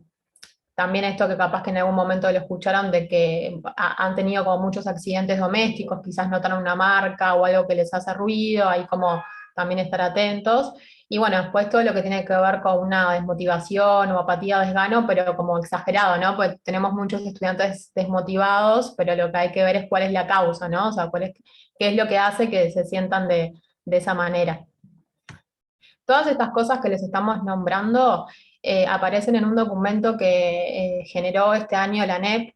También esto que capaz que en algún momento lo escucharon de que han tenido como muchos accidentes domésticos, quizás notan una marca o algo que les hace ruido, ahí como también estar atentos. Y bueno, después todo lo que tiene que ver con una desmotivación o apatía o desgano, pero como exagerado, ¿no? Pues tenemos muchos estudiantes desmotivados, pero lo que hay que ver es cuál es la causa, ¿no? O sea, qué es lo que hace que se sientan de esa manera. Todas estas cosas que les estamos nombrando aparecen en un documento que generó este año la ANEP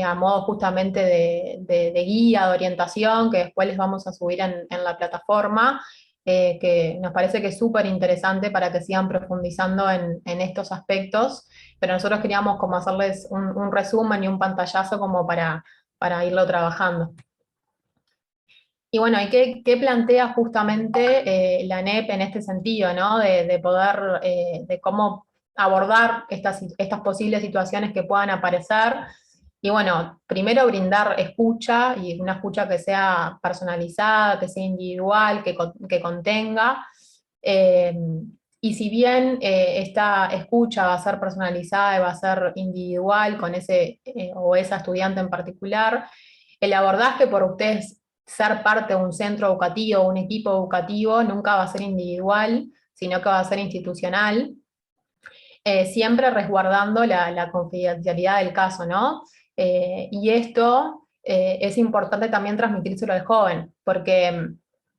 a modo justamente de guía, de orientación, que después les vamos a subir en la plataforma, que nos parece que es súper interesante para que sigan profundizando en estos aspectos, pero nosotros queríamos como hacerles un resumen y un pantallazo como para irlo trabajando. Y bueno, ¿y qué plantea justamente la ANEP en este sentido, ¿no? De poder, de cómo abordar estas posibles situaciones que puedan aparecer? Y bueno, primero brindar escucha, y una escucha que sea personalizada, que sea individual, que contenga. eh, y si bien esta escucha va a ser personalizada y va a ser individual con ese o esa estudiante en particular, el abordaje por ustedes ser parte de un centro educativo, un equipo educativo, nunca va a ser individual, sino que va a ser institucional, siempre resguardando la confidencialidad del caso, ¿no? Y esto es importante también transmitírselo al joven, porque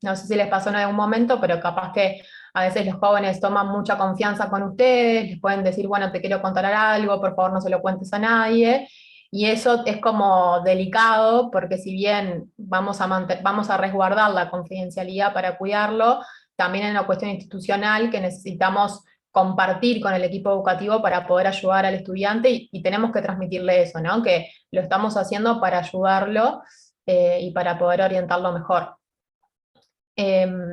no sé si les pasó en algún momento, pero capaz que a veces los jóvenes toman mucha confianza con ustedes, les pueden decir, bueno, te quiero contar algo, por favor no se lo cuentes a nadie, y eso es como delicado, porque si bien vamos a resguardar la confidencialidad para cuidarlo, también hay una cuestión institucional que necesitamos compartir con el equipo educativo para poder ayudar al estudiante y tenemos que transmitirle eso, ¿no? Que lo estamos haciendo para ayudarlo y para poder orientarlo mejor.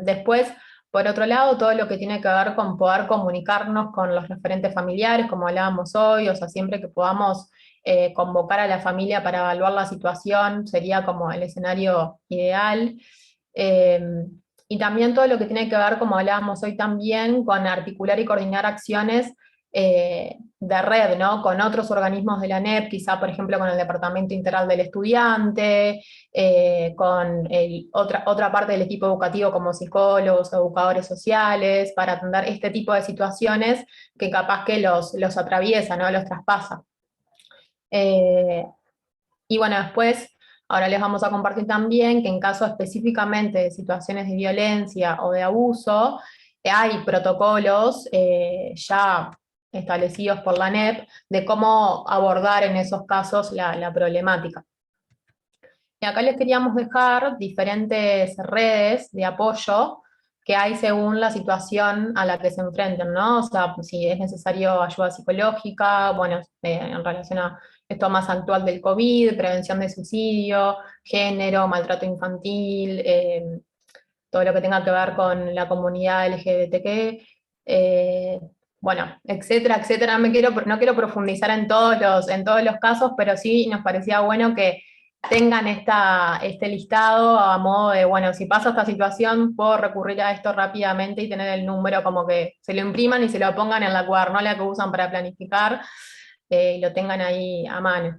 Después, por otro lado, todo lo que tiene que ver con poder comunicarnos con los referentes familiares, como hablábamos hoy, o sea, siempre que podamos convocar a la familia para evaluar la situación, sería como el escenario ideal. Y también todo lo que tiene que ver, como hablábamos hoy también, con articular y coordinar acciones de red, ¿no? Con otros organismos de la ANEP, quizá por ejemplo con el Departamento Integral del Estudiante, con otra parte del equipo educativo como psicólogos, educadores sociales, para atender este tipo de situaciones que capaz que los atraviesa, ¿no? Los traspasa. Y bueno, después, ahora les vamos a compartir también que en caso específicamente de situaciones de violencia o de abuso, hay protocolos ya establecidos por la ANEP de cómo abordar en esos casos la problemática. Y acá les queríamos dejar diferentes redes de apoyo que hay según la situación a la que se enfrenten, ¿no? O sea, si es necesario ayuda psicológica, bueno, en relación a esto más actual del COVID, prevención de suicidio, género, maltrato infantil, todo lo que tenga que ver con la comunidad LGBTQ, bueno, etcétera, etcétera. No quiero profundizar en todos los casos, pero sí nos parecía bueno que tengan este listado a modo de, bueno, si pasa esta situación, puedo recurrir a esto rápidamente y tener el número, como que se lo impriman y se lo pongan en la cuadernola que usan para planificar, y lo tengan ahí a mano.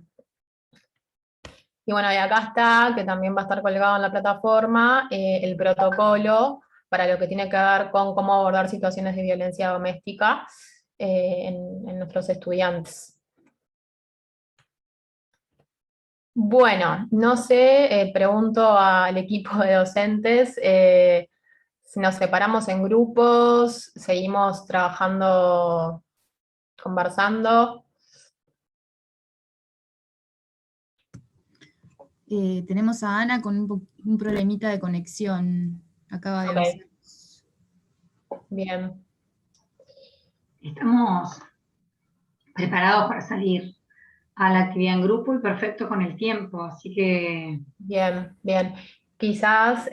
Y bueno, y acá está, que también va a estar colgado en la plataforma, el protocolo para lo que tiene que ver con cómo abordar situaciones de violencia doméstica en nuestros estudiantes. Bueno, no sé, pregunto al equipo de docentes si nos separamos en grupos, seguimos trabajando, conversando. Tenemos a Ana con un problemita de conexión. Acaba de Ok. avisar. Bien. Estamos preparados para salir a la actividad en grupo y perfecto con el tiempo, así que... Bien, bien. Quizás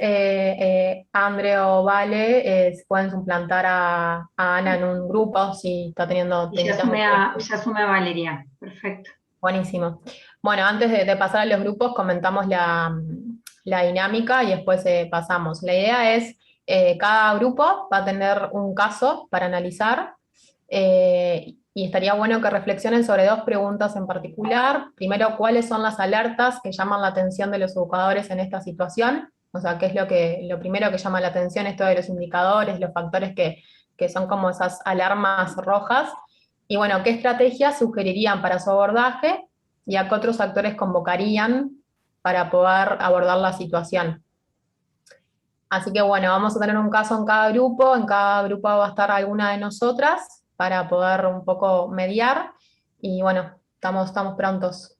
Andre o Vale pueden suplantar a Ana en un grupo si está teniendo Y ya temitas de sumé a Valeria, perfecto. Buenísimo. Bueno, antes de pasar a los grupos, comentamos la dinámica y después pasamos. La idea es, cada grupo va a tener un caso para analizar, y estaría bueno que reflexionen sobre dos preguntas en particular. Primero, ¿cuáles son las alertas que llaman la atención de los educadores en esta situación? O sea, ¿qué es lo primero que llama la atención, esto de los indicadores, los factores que son como esas alarmas rojas? Y bueno, ¿qué estrategias sugerirían para su abordaje y a qué otros actores convocarían para poder abordar la situación? Así que bueno, vamos a tener un caso en cada grupo va a estar alguna de nosotras para poder un poco mediar, y bueno, estamos prontos.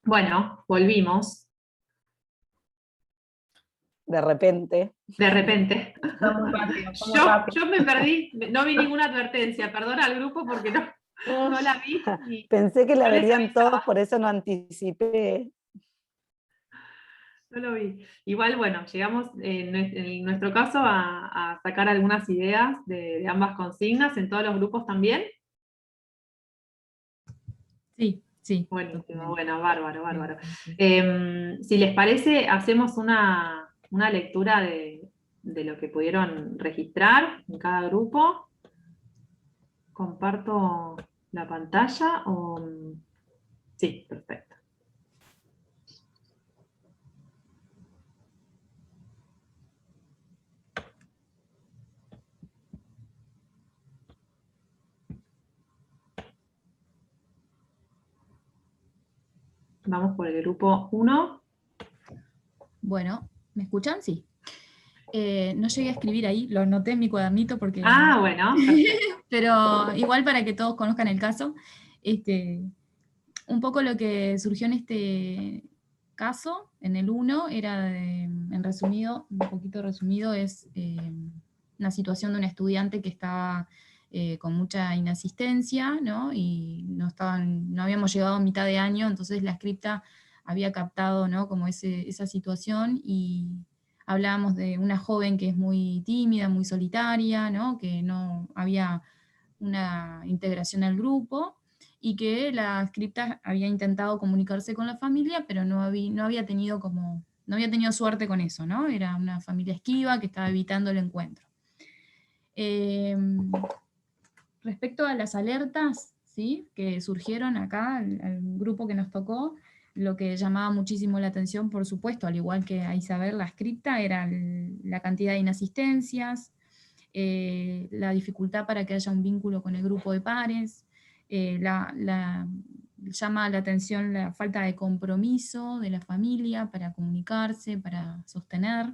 Bueno, volvimos, De repente. de repente. Fue muy rápido, fue muy rápido. Yo me perdí, no vi ninguna advertencia, perdona al grupo porque no la vi. Y Pensé que la no les verían avisaba. todos, por eso no anticipé. No lo vi. Igual, bueno, llegamos en nuestro caso a sacar algunas ideas de ambas consignas, en todos los grupos también. Sí, sí. Buenísimo, totalmente. bueno, bárbaro, bárbaro. Sí. Si les parece, hacemos una lectura de lo que pudieron registrar en cada grupo. ¿Comparto la pantalla o...? Sí, perfecto. Vamos por el grupo 1. Bueno, ¿me escuchan? Sí. No llegué a escribir ahí, lo anoté en mi cuadernito porque... Ah, bueno, perfecto. Pero igual para que todos conozcan el caso, un poco lo que surgió en este caso, en el 1, era, en resumido, un poquito resumido, es una situación de un estudiante que estaba con mucha inasistencia, ¿no? Y no habíamos llegado a mitad de año, entonces la scripta había captado, ¿no? Como esa situación, y hablábamos de una joven que es muy tímida, muy solitaria, ¿no? Que no había una integración al grupo, y que la scripta había intentado comunicarse con la familia, pero no había tenido suerte con eso, ¿no? Era una familia esquiva que estaba evitando el encuentro. Respecto a las alertas, ¿sí?, que surgieron acá, al grupo que nos tocó, lo que llamaba muchísimo la atención, por supuesto, al igual que a Isabel, la scripta, era la cantidad de inasistencias, la dificultad para que haya un vínculo con el grupo de pares, llama la atención la falta de compromiso de la familia para comunicarse, para sostener,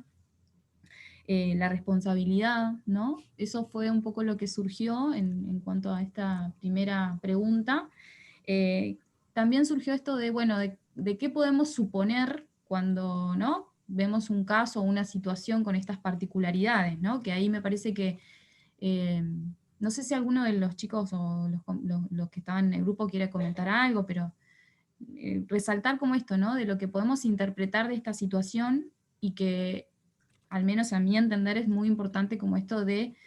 la responsabilidad, ¿no? Eso fue un poco lo que surgió en cuanto a esta primera pregunta. También surgió esto de, bueno, de qué podemos suponer cuando, ¿no?, vemos un caso o una situación con estas particularidades, ¿no? Que ahí me parece que, no sé si alguno de los chicos o los que estaban en el grupo quiere comentar algo, pero resaltar como esto, ¿no?, de lo que podemos interpretar de esta situación, y que, al menos a mi entender, es muy importante como esto de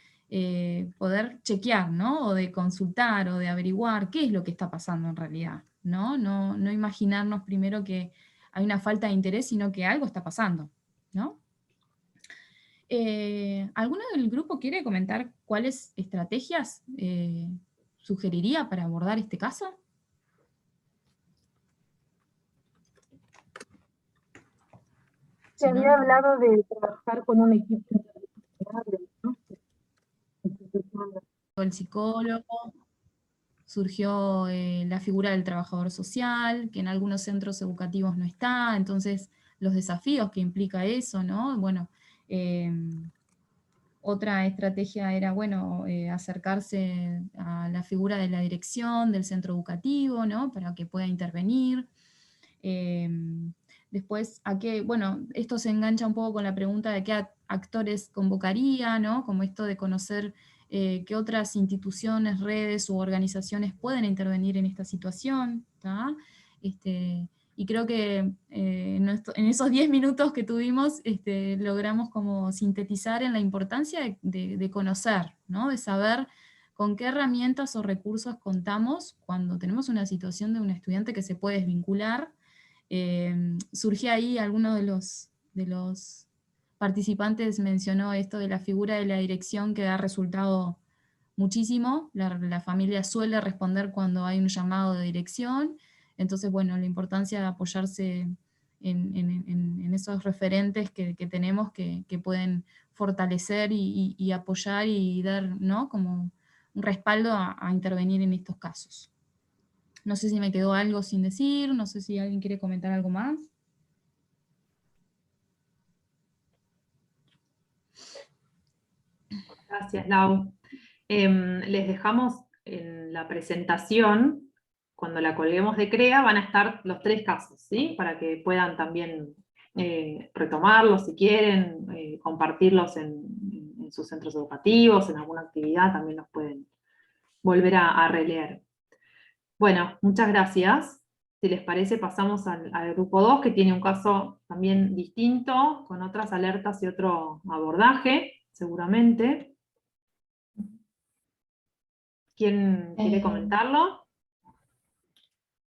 poder chequear, ¿no?, o de consultar, o de averiguar qué es lo que está pasando en realidad, ¿no? No imaginarnos primero que hay una falta de interés, sino que algo está pasando, ¿no? ¿Alguno del grupo quiere comentar cuáles estrategias sugeriría para abordar este caso? Se había hablado de trabajar con un equipo interdisciplinario, ¿no? El psicólogo, surgió la figura del trabajador social, que en algunos centros educativos no está, entonces los desafíos que implica eso, ¿no? Bueno, otra estrategia era, bueno, acercarse a la figura de la dirección del centro educativo, ¿no?, para que pueda intervenir. Después, bueno, esto se engancha un poco con la pregunta de qué actores convocaría, ¿no?, como esto de conocer qué otras instituciones, redes u organizaciones pueden intervenir en esta situación, ¿tá? Y creo que en esos 10 minutos que tuvimos logramos como sintetizar en la importancia de conocer, ¿no?, de saber con qué herramientas o recursos contamos cuando tenemos una situación de un estudiante que se puede desvincular. Surgía ahí, alguno de los participantes mencionó esto de la figura de la dirección, que ha resultado muchísimo. La familia suele responder cuando hay un llamado de dirección, entonces, bueno, la importancia de apoyarse en esos referentes que tenemos, que pueden fortalecer y apoyar y dar, ¿no?, como un respaldo a intervenir en estos casos. No sé si me quedó algo sin decir, no sé si alguien quiere comentar algo más. Gracias, Lau. Les dejamos en la presentación cuando la colguemos de CREA van a estar los 3 casos, ¿sí? Para que puedan también retomarlos si quieren, compartirlos en sus centros educativos, en alguna actividad, también los pueden volver a releer. Bueno, muchas gracias. Si les parece, pasamos al grupo 2, que tiene un caso también distinto, con otras alertas y otro abordaje, seguramente. ¿Quién quiere comentarlo?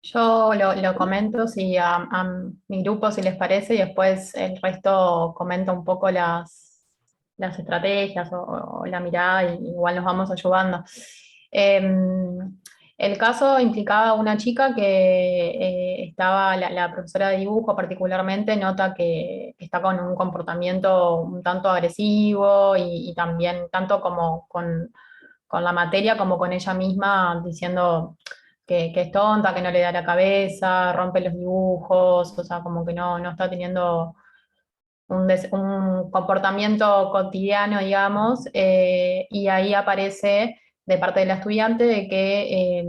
Yo lo comento si a mi grupo, si les parece, y después el resto comenta un poco las estrategias o la mirada, y igual nos vamos ayudando. El caso implicaba a una chica que estaba, la profesora de dibujo particularmente, nota que está con un comportamiento un tanto agresivo y también tanto como con la materia como con ella misma, diciendo que es tonta, que no le da la cabeza, rompe los dibujos, o sea, como que no está teniendo un comportamiento cotidiano, digamos, y ahí aparece de parte de la estudiante de que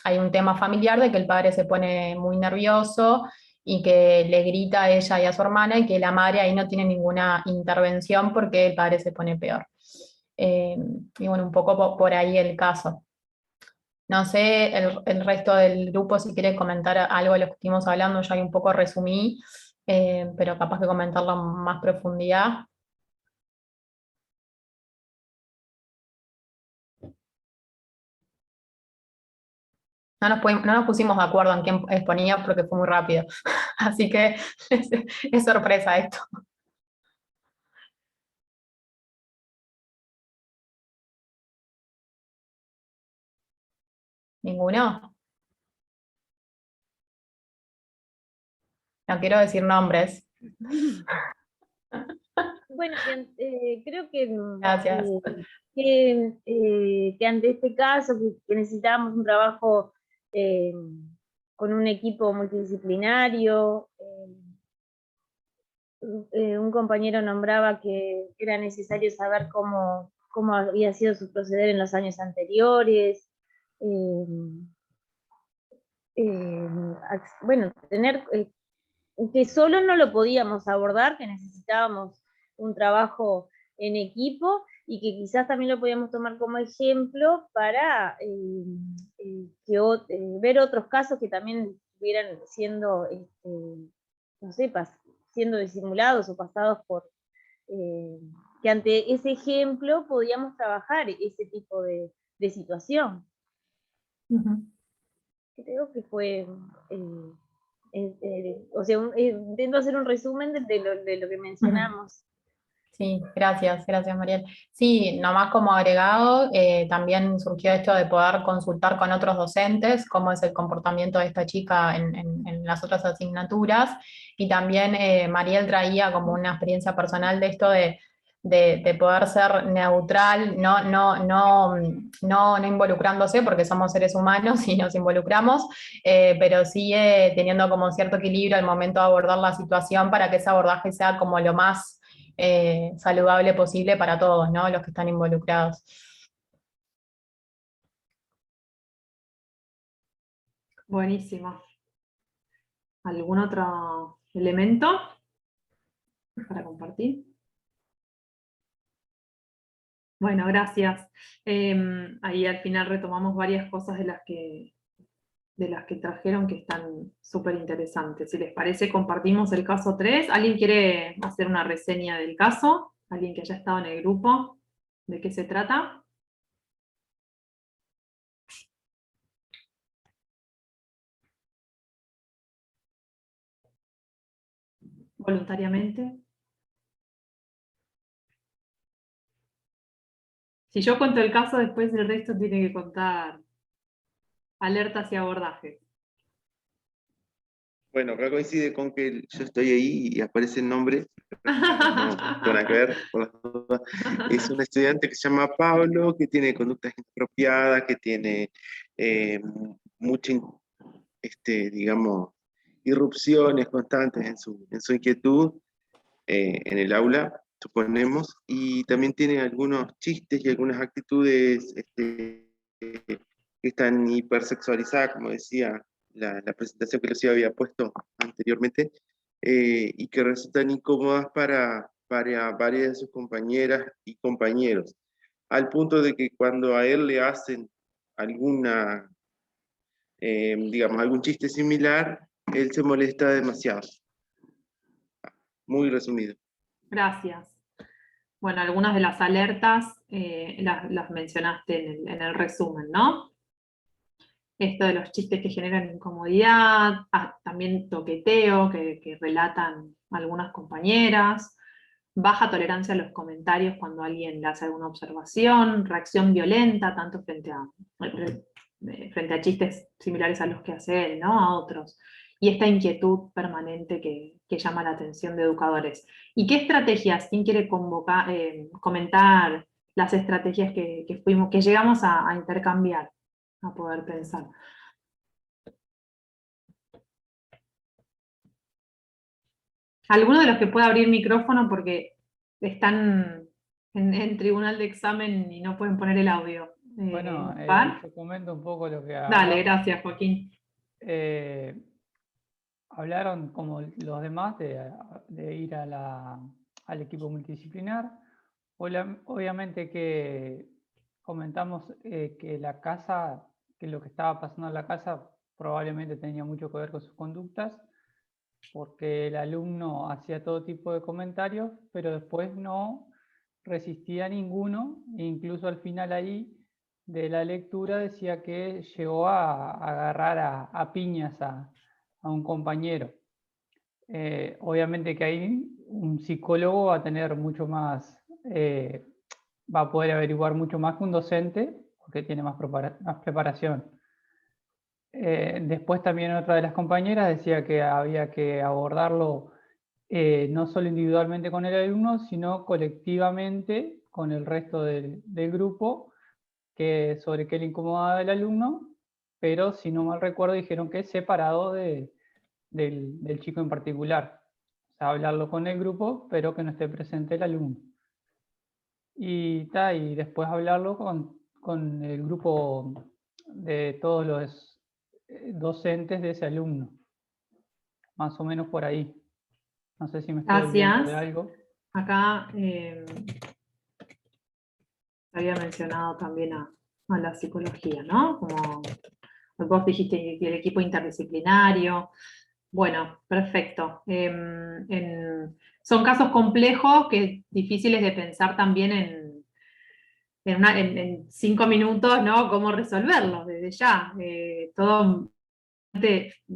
hay un tema familiar, de que el padre se pone muy nervioso y que le grita a ella y a su hermana, y que la madre ahí no tiene ninguna intervención porque el padre se pone peor. Y bueno, un poco por ahí el caso. No sé, el resto del grupo, si quiere comentar algo de lo que estuvimos hablando, ya un poco resumí, pero capaz que comentarlo en más profundidad. No nos pusimos de acuerdo en quién exponía porque fue muy rápido, así que es sorpresa esto. ¿Ninguno? No quiero decir nombres. Bueno, creo que, Gracias. que ante este caso, que necesitábamos un trabajo con un equipo multidisciplinario, un compañero nombraba que era necesario saber cómo había sido su proceder en los años anteriores, bueno, tener que solo no lo podíamos abordar, que necesitábamos un trabajo en equipo y que quizás también lo podíamos tomar como ejemplo para ver otros casos que también estuvieran siendo, no sé, siendo disimulados o pasados por, que ante ese ejemplo podíamos trabajar ese tipo de situación. Creo que fue... o sea, intento hacer un resumen de lo que mencionamos. Sí, gracias Mariel. Sí, nomás como agregado, también surgió esto de poder consultar con otros docentes cómo es el comportamiento de esta chica en las otras asignaturas, y también Mariel traía como una experiencia personal de esto de poder ser neutral, no involucrándose, porque somos seres humanos y nos involucramos, pero sí teniendo como cierto equilibrio al momento de abordar la situación, para que ese abordaje sea como lo más saludable posible para todos, ¿no? Los que están involucrados. Buenísimo. ¿Algún otro elemento para compartir? Bueno, gracias. Ahí al final retomamos varias cosas de las que trajeron que están súper interesantes. Si les parece, compartimos el caso 3. ¿Alguien quiere hacer una reseña del caso? ¿Alguien que haya estado en el grupo? ¿De qué se trata? Voluntariamente. Si yo cuento el caso, después el resto tiene que contar alertas y abordajes. Bueno, acá coincide con que yo estoy ahí y aparece el nombre. No, con que ver, por las dudas. Es un estudiante que se llama Pablo, que tiene conductas inapropiadas, que tiene mucha, digamos, irrupciones constantes en su inquietud en el aula, suponemos, y también tiene algunos chistes y algunas actitudes que que están hipersexualizadas, como decía la presentación que Lucía había puesto anteriormente, y que resultan incómodas para varias de sus compañeras y compañeros, al punto de que cuando a él le hacen alguna, digamos, algún chiste similar, él se molesta demasiado. Muy resumido. Gracias. Bueno, algunas de las alertas las mencionaste en el resumen, ¿no? Esto de los chistes que generan incomodidad, también toqueteo que relatan algunas compañeras, baja tolerancia a los comentarios cuando alguien le hace alguna observación, reacción violenta, tanto frente a chistes similares a los que hace él, ¿no? A otros. Y esta inquietud permanente que llama la atención de educadores. ¿Y qué estrategias? ¿Quién quiere comentar las estrategias que llegamos a intercambiar, a poder pensar? ¿Alguno de los que pueda abrir micrófono porque están en tribunal de examen y no pueden poner el audio? Bueno, yo comento un poco lo que Dale, gracias, Joaquín. Hablaron como los demás de ir al equipo multidisciplinar. Obviamente que comentamos que la casa, que lo que estaba pasando en la casa probablemente tenía mucho que ver con sus conductas, porque el alumno hacía todo tipo de comentarios, pero después no resistía a ninguno, e incluso al final ahí de la lectura decía que llegó a agarrar a piñas a un compañero. Obviamente que ahí un psicólogo va a tener mucho más, va a poder averiguar mucho más que un docente, porque tiene más preparación. Después también otra de las compañeras decía que había que abordarlo no solo individualmente con el alumno, sino colectivamente con el resto del grupo, sobre qué le incomodaba al alumno, pero si no mal recuerdo dijeron que separado del chico en particular. O sea, hablarlo con el grupo, pero que no esté presente el alumno. Y después hablarlo con el grupo de todos los docentes de ese alumno. Más o menos por ahí. No sé si me estoy olvidando de algo. Acá había mencionado también a la psicología, ¿no? Como vos dijiste, el equipo interdisciplinario. Bueno, perfecto. Son casos complejos difíciles de pensar también en 5 minutos, ¿no? Cómo resolverlos desde ya.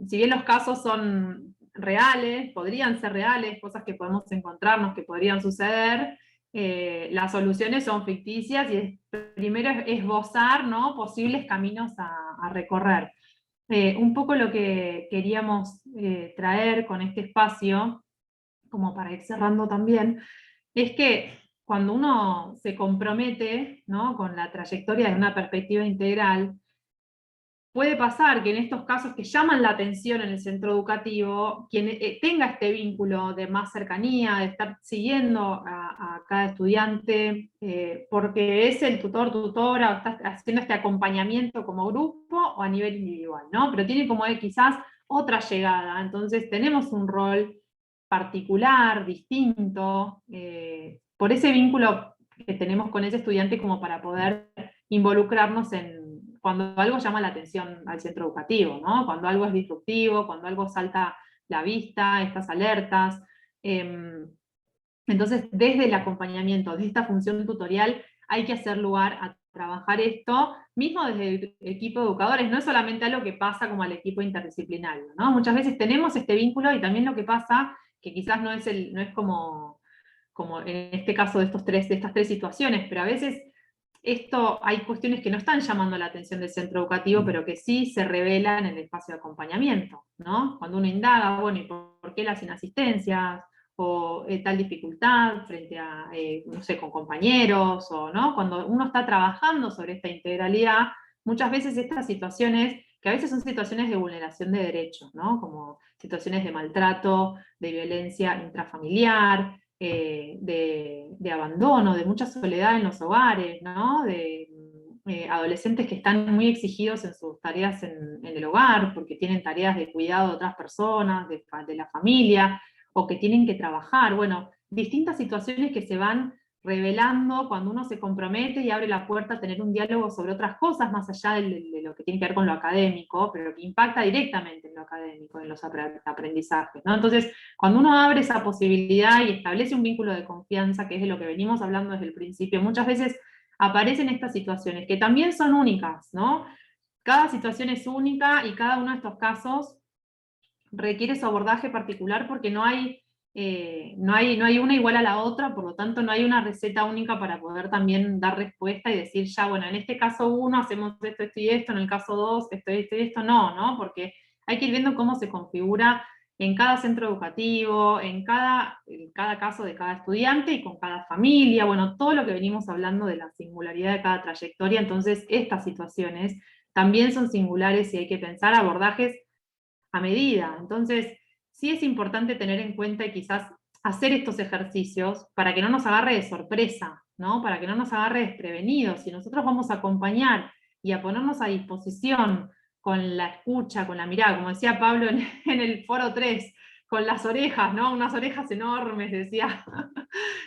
Si bien los casos son reales, podrían ser reales, cosas que podemos encontrarnos, que podrían suceder, las soluciones son ficticias y primero es esbozar, ¿no? Posibles caminos a recorrer. Un poco lo que queríamos traer con este espacio, como para ir cerrando también, es que cuando uno se compromete, ¿no? Con la trayectoria de una perspectiva integral, puede pasar que en estos casos que llaman la atención en el centro educativo, quien tenga este vínculo de más cercanía, de estar siguiendo a cada estudiante, porque es el tutor, tutora, o está haciendo este acompañamiento como grupo o a nivel individual, ¿no? Pero tiene como quizás otra llegada, entonces tenemos un rol particular, distinto, por ese vínculo que tenemos con ese estudiante como para poder involucrarnos cuando algo llama la atención al centro educativo, ¿no? Cuando algo es disruptivo, cuando algo salta la vista, estas alertas. Entonces, desde el acompañamiento, desde esta función tutorial, hay que hacer lugar a trabajar esto, mismo desde el equipo de educadores, no es solamente algo que pasa como al equipo interdisciplinario, ¿no? Muchas veces tenemos este vínculo y también lo que pasa, que quizás no es como en este caso de estas tres situaciones, pero a veces hay cuestiones que no están llamando la atención del centro educativo, pero que sí se revelan en el espacio de acompañamiento, ¿no? Cuando uno indaga, bueno, ¿y por qué las inasistencias? O tal dificultad frente a, no sé, con compañeros, o, ¿no? Cuando uno está trabajando sobre esta integralidad, muchas veces estas situaciones, que a veces son situaciones de vulneración de derechos, ¿no? Como situaciones de maltrato, de violencia intrafamiliar, de abandono, de mucha soledad en los hogares, ¿no? De adolescentes que están muy exigidos en sus tareas en el hogar, porque tienen tareas de cuidado de otras personas, de la familia, o que tienen que trabajar. Bueno, distintas situaciones que se van revelando cuando uno se compromete y abre la puerta a tener un diálogo sobre otras cosas, más allá de lo que tiene que ver con lo académico, pero que impacta directamente en lo académico, en los aprendizajes, ¿no? Entonces, cuando uno abre esa posibilidad y establece un vínculo de confianza, que es de lo que venimos hablando desde el principio, muchas veces aparecen estas situaciones, que también son únicas, ¿no? Cada situación es única y cada uno de estos casos requiere su abordaje particular porque no hay una igual a la otra, por lo tanto no hay una receta única para poder también dar respuesta y decir, ya, bueno, en este caso 1 hacemos esto, esto y esto, en el caso 2, esto y esto, no, porque hay que ir viendo cómo se configura en cada centro educativo, en cada caso de cada estudiante y con cada familia, bueno, todo lo que venimos hablando de la singularidad de cada trayectoria, entonces estas situaciones también son singulares y hay que pensar abordajes a medida. Entonces, sí es importante tener en cuenta y quizás hacer estos ejercicios para que no nos agarre de sorpresa, ¿no? Para que no nos agarre desprevenidos. Si nosotros vamos a acompañar y a ponernos a disposición con la escucha, con la mirada, como decía Pablo en el foro 3, con las orejas, ¿no? Unas orejas enormes, decía,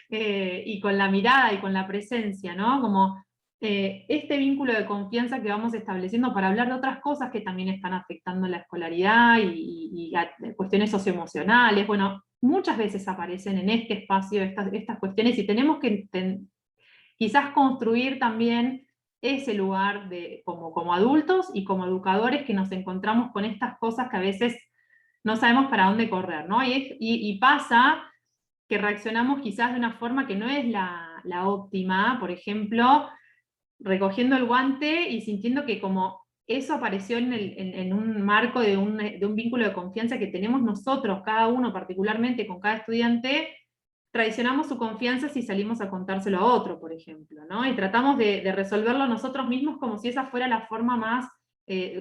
y con la mirada y con la presencia, ¿no? Como este vínculo de confianza que vamos estableciendo para hablar de otras cosas que también están afectando la escolaridad y cuestiones socioemocionales. Bueno, muchas veces aparecen en este espacio estas cuestiones y tenemos que quizás construir también ese lugar como adultos y como educadores que nos encontramos con estas cosas que a veces no sabemos para dónde correr, ¿no? Y pasa que reaccionamos quizás de una forma que no es la óptima, por ejemplo, recogiendo el guante y sintiendo que como eso apareció en un marco de un vínculo de confianza que tenemos nosotros, cada uno particularmente con cada estudiante, traicionamos su confianza si salimos a contárselo a otro, por ejemplo, ¿no? Y tratamos de resolverlo nosotros mismos como si esa fuera la forma más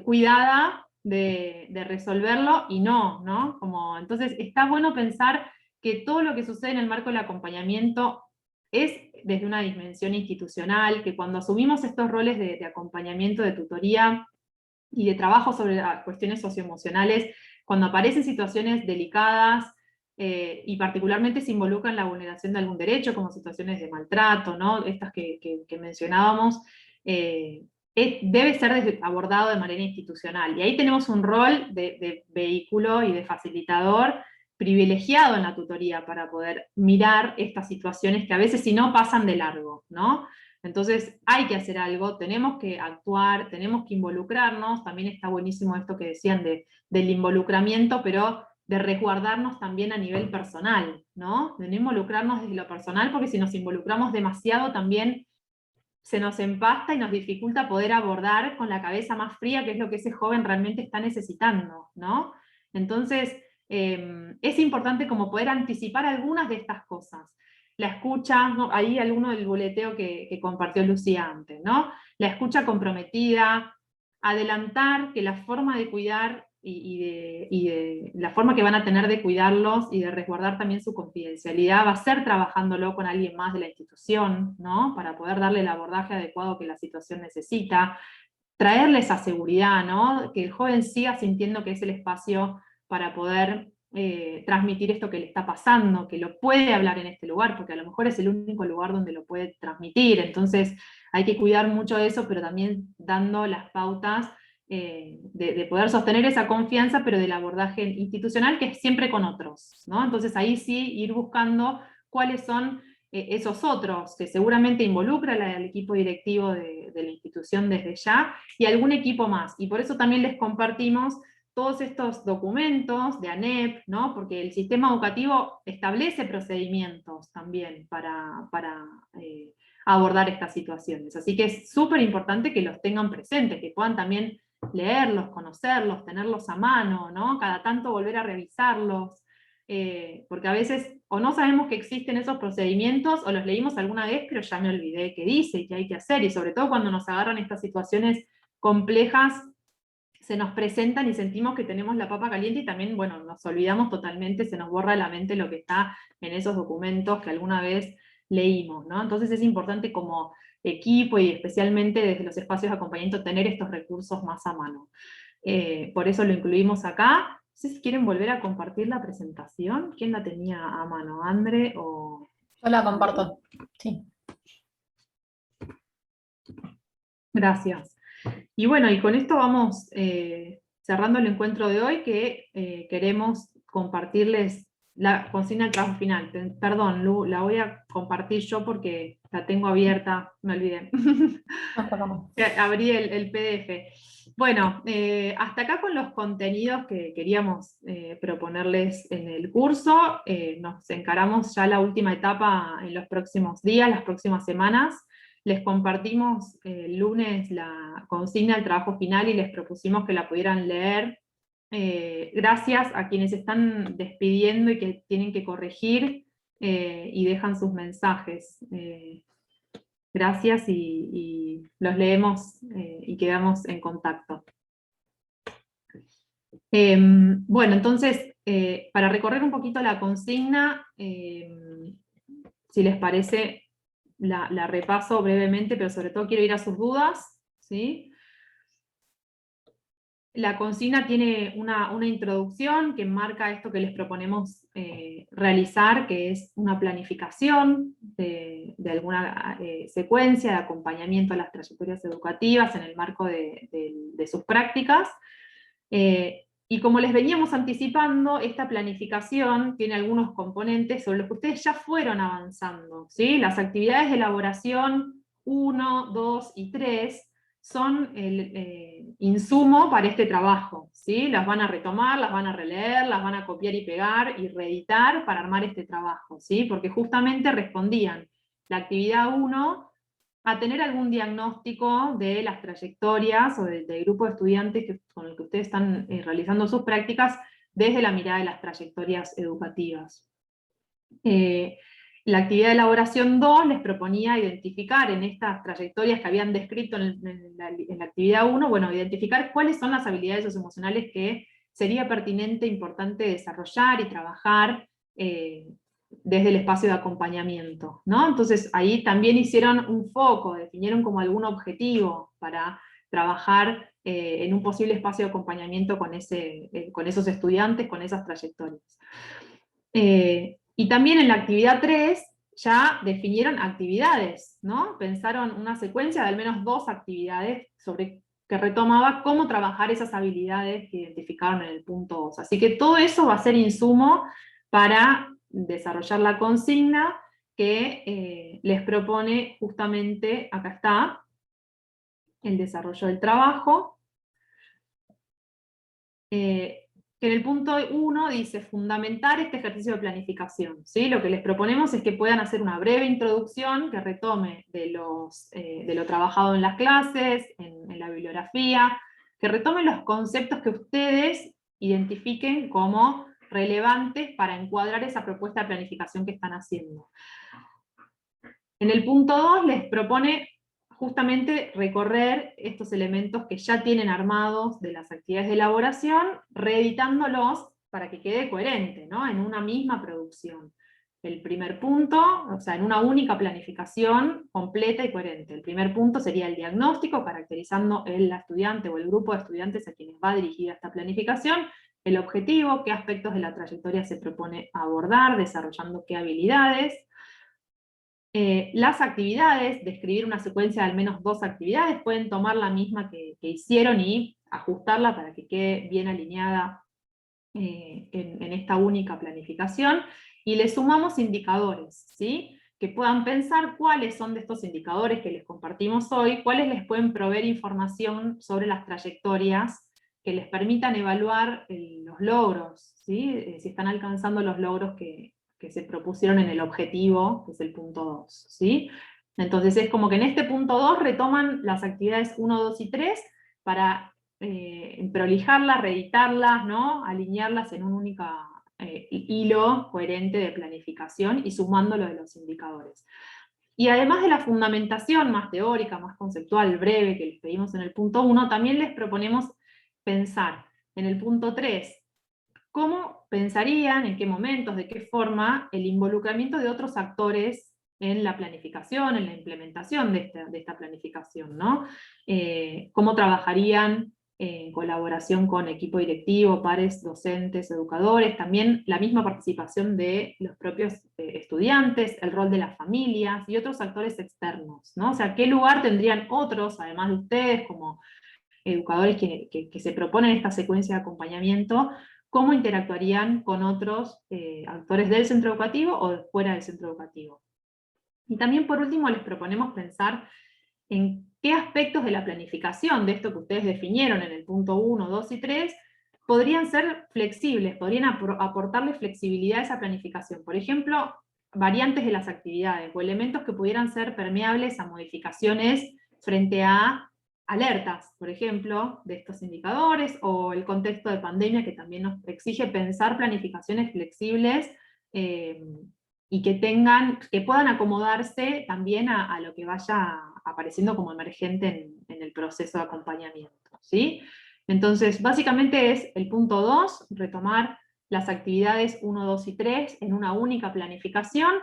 cuidada de resolverlo, y no, ¿no? Entonces está bueno pensar que todo lo que sucede en el marco del acompañamiento es desde una dimensión institucional, que cuando asumimos estos roles de acompañamiento, de tutoría y de trabajo sobre cuestiones socioemocionales, cuando aparecen situaciones delicadas y particularmente se involucra en la vulneración de algún derecho, como situaciones de maltrato, ¿no? Estas que mencionábamos, debe ser abordado de manera institucional. Y ahí tenemos un rol de vehículo y de facilitador privilegiado en la tutoría para poder mirar estas situaciones que a veces si no pasan de largo, ¿no? Entonces hay que hacer algo, tenemos que actuar, tenemos que involucrarnos, también está buenísimo esto que decían del involucramiento, pero de resguardarnos también a nivel personal, ¿no? De no involucrarnos desde lo personal, porque si nos involucramos demasiado también se nos empasta y nos dificulta poder abordar con la cabeza más fría, que es lo que ese joven realmente está necesitando, ¿no? Entonces, es importante como poder anticipar algunas de estas cosas. La escucha, ¿no? Ahí alguno del boleteo que compartió Lucía antes, ¿no? La escucha comprometida, adelantar que la forma de cuidar y de la forma que van a tener de cuidarlos y de resguardar también su confidencialidad va a ser trabajándolo con alguien más de la institución, ¿no? Para poder darle el abordaje adecuado que la situación necesita, traerle esa seguridad, ¿no? Que el joven siga sintiendo que es el espacio para poder transmitir esto que le está pasando, que lo puede hablar en este lugar, porque a lo mejor es el único lugar donde lo puede transmitir, entonces hay que cuidar mucho de eso, pero también dando las pautas de poder sostener esa confianza, pero del abordaje institucional, que es siempre con otros, ¿no? Entonces ahí sí ir buscando cuáles son esos otros, que seguramente involucra al equipo directivo de la institución desde ya, y algún equipo más. Y por eso también les compartimos todos estos documentos de ANEP, ¿no? Porque el sistema educativo establece procedimientos también para abordar estas situaciones. Así que es súper importante que los tengan presentes, que puedan también leerlos, conocerlos, tenerlos a mano, ¿no? Cada tanto volver a revisarlos, porque a veces o no sabemos que existen esos procedimientos, o los leímos alguna vez, pero ya me olvidé qué dice y qué hay que hacer, y sobre todo cuando nos agarran estas situaciones complejas, se nos presentan y sentimos que tenemos la papa caliente y también, bueno, nos olvidamos totalmente, se nos borra de la mente lo que está en esos documentos que alguna vez leímos, ¿no? Entonces es importante como equipo y especialmente desde los espacios de acompañamiento tener estos recursos más a mano. Por eso lo incluimos acá. No sé si quieren volver a compartir la presentación. ¿Quién la tenía a mano? ¿Andre o...? Yo la comparto, sí. Gracias. Y bueno, y con esto vamos cerrando el encuentro de hoy, que queremos compartirles la consigna del trabajo final. Perdón, Lu, la voy a compartir yo porque la tengo abierta, me olvidé. Abrí el PDF. Bueno, hasta acá con los contenidos que queríamos proponerles en el curso. Nos encaramos ya la última etapa en los próximos días, las próximas semanas. Les compartimos el lunes la consigna del trabajo final y les propusimos que la pudieran leer. Gracias a quienes están despidiendo y que tienen que corregir y dejan sus mensajes. Gracias y los leemos y quedamos en contacto. Bueno, entonces, para recorrer un poquito la consigna, si les parece, la repaso brevemente, pero sobre todo quiero ir a sus dudas, ¿sí? La consigna tiene una introducción que marca esto que les proponemos realizar, que es una planificación de alguna secuencia de acompañamiento a las trayectorias educativas en el marco de sus prácticas. Y como les veníamos anticipando, esta planificación tiene algunos componentes sobre los que ustedes ya fueron avanzando, ¿sí? Las actividades de elaboración 1, 2 y 3 son el insumo para este trabajo, ¿sí? Las van a retomar, las van a releer, las van a copiar y pegar y reeditar para armar este trabajo, ¿sí? Porque justamente respondían la actividad 1 a tener algún diagnóstico de las trayectorias o del grupo de estudiantes con el que ustedes están realizando sus prácticas desde la mirada de las trayectorias educativas. La actividad de elaboración 2 les proponía identificar en estas trayectorias que habían descrito en la actividad 1, bueno, identificar cuáles son las habilidades socioemocionales que sería pertinente, importante desarrollar y trabajar desde el espacio de acompañamiento, ¿no? Entonces ahí también hicieron un foco, definieron como algún objetivo para trabajar en un posible espacio de acompañamiento con esos estudiantes, con esas trayectorias. Y también en la actividad 3 ya definieron actividades, ¿no? Pensaron una secuencia de al menos 2 actividades que retomaba cómo trabajar esas habilidades que identificaron en el punto 2. Así que todo eso va a ser insumo para desarrollar la consigna que les propone justamente, acá está, el desarrollo del trabajo. Que en el punto 1 dice fundamentar este ejercicio de planificación, ¿sí? Lo que les proponemos es que puedan hacer una breve introducción que retome de lo trabajado en las clases, en la bibliografía, que retome los conceptos que ustedes identifiquen como relevantes para encuadrar esa propuesta de planificación que están haciendo. En el punto 2 les propone justamente recorrer estos elementos que ya tienen armados de las actividades de elaboración, reeditándolos para que quede coherente, ¿no? En una misma producción. El primer punto, o sea, en una única planificación completa y coherente. El primer punto sería el diagnóstico, caracterizando el estudiante o el grupo de estudiantes a quienes va dirigida esta planificación, el objetivo, qué aspectos de la trayectoria se propone abordar, desarrollando qué habilidades. Las actividades, describir una secuencia de al menos 2 actividades, pueden tomar la misma que hicieron y ajustarla para que quede bien alineada en esta única planificación, y le sumamos indicadores, ¿sí? Que puedan pensar cuáles son de estos indicadores que les compartimos hoy, cuáles les pueden proveer información sobre las trayectorias que les permitan evaluar los logros, ¿sí? Si están alcanzando los logros que se propusieron en el objetivo, que es el punto 2, ¿sí? Entonces es como que en este punto 2 retoman las actividades 1, 2 y 3 para prolijarlas, reeditarlas, ¿no? Alinearlas en un único hilo coherente de planificación y sumándolo de los indicadores. Y además de la fundamentación más teórica, más conceptual, breve, que les pedimos en el punto 1, también les proponemos pensar en el punto 3, ¿cómo pensarían, en qué momentos, de qué forma, el involucramiento de otros actores en la planificación, en la implementación de esta planificación, ¿no? Cómo trabajarían en colaboración con equipo directivo, pares, docentes, educadores, también la misma participación de los propios estudiantes, el rol de las familias y otros actores externos, ¿no? O sea, ¿qué lugar tendrían otros, además de ustedes, como educadores que se proponen esta secuencia de acompañamiento? ¿Cómo interactuarían con otros actores del centro educativo o de fuera del centro educativo? Y también, por último, les proponemos pensar en qué aspectos de la planificación, de esto que ustedes definieron en el punto 1, 2 y 3, podrían ser flexibles, podrían aportarle flexibilidad a esa planificación. Por ejemplo, variantes de las actividades o elementos que pudieran ser permeables a modificaciones frente a alertas, por ejemplo, de estos indicadores, o el contexto de pandemia que también nos exige pensar planificaciones flexibles y que puedan acomodarse también a lo que vaya apareciendo como emergente en el proceso de acompañamiento, ¿sí? Entonces, básicamente es el punto 2, retomar las actividades 1, 2 y 3 en una única planificación,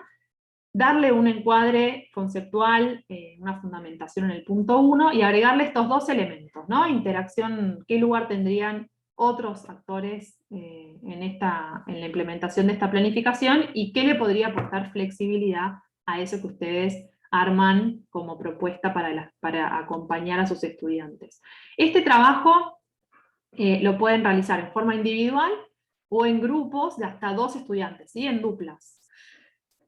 darle un encuadre conceptual, una fundamentación en el punto 1, y agregarle estos dos elementos, ¿no? Interacción, qué lugar tendrían otros actores en la implementación de esta planificación, y qué le podría aportar flexibilidad a eso que ustedes arman como propuesta para acompañar a sus estudiantes. Este trabajo lo pueden realizar en forma individual o en grupos de hasta 2 estudiantes, ¿sí? En duplas.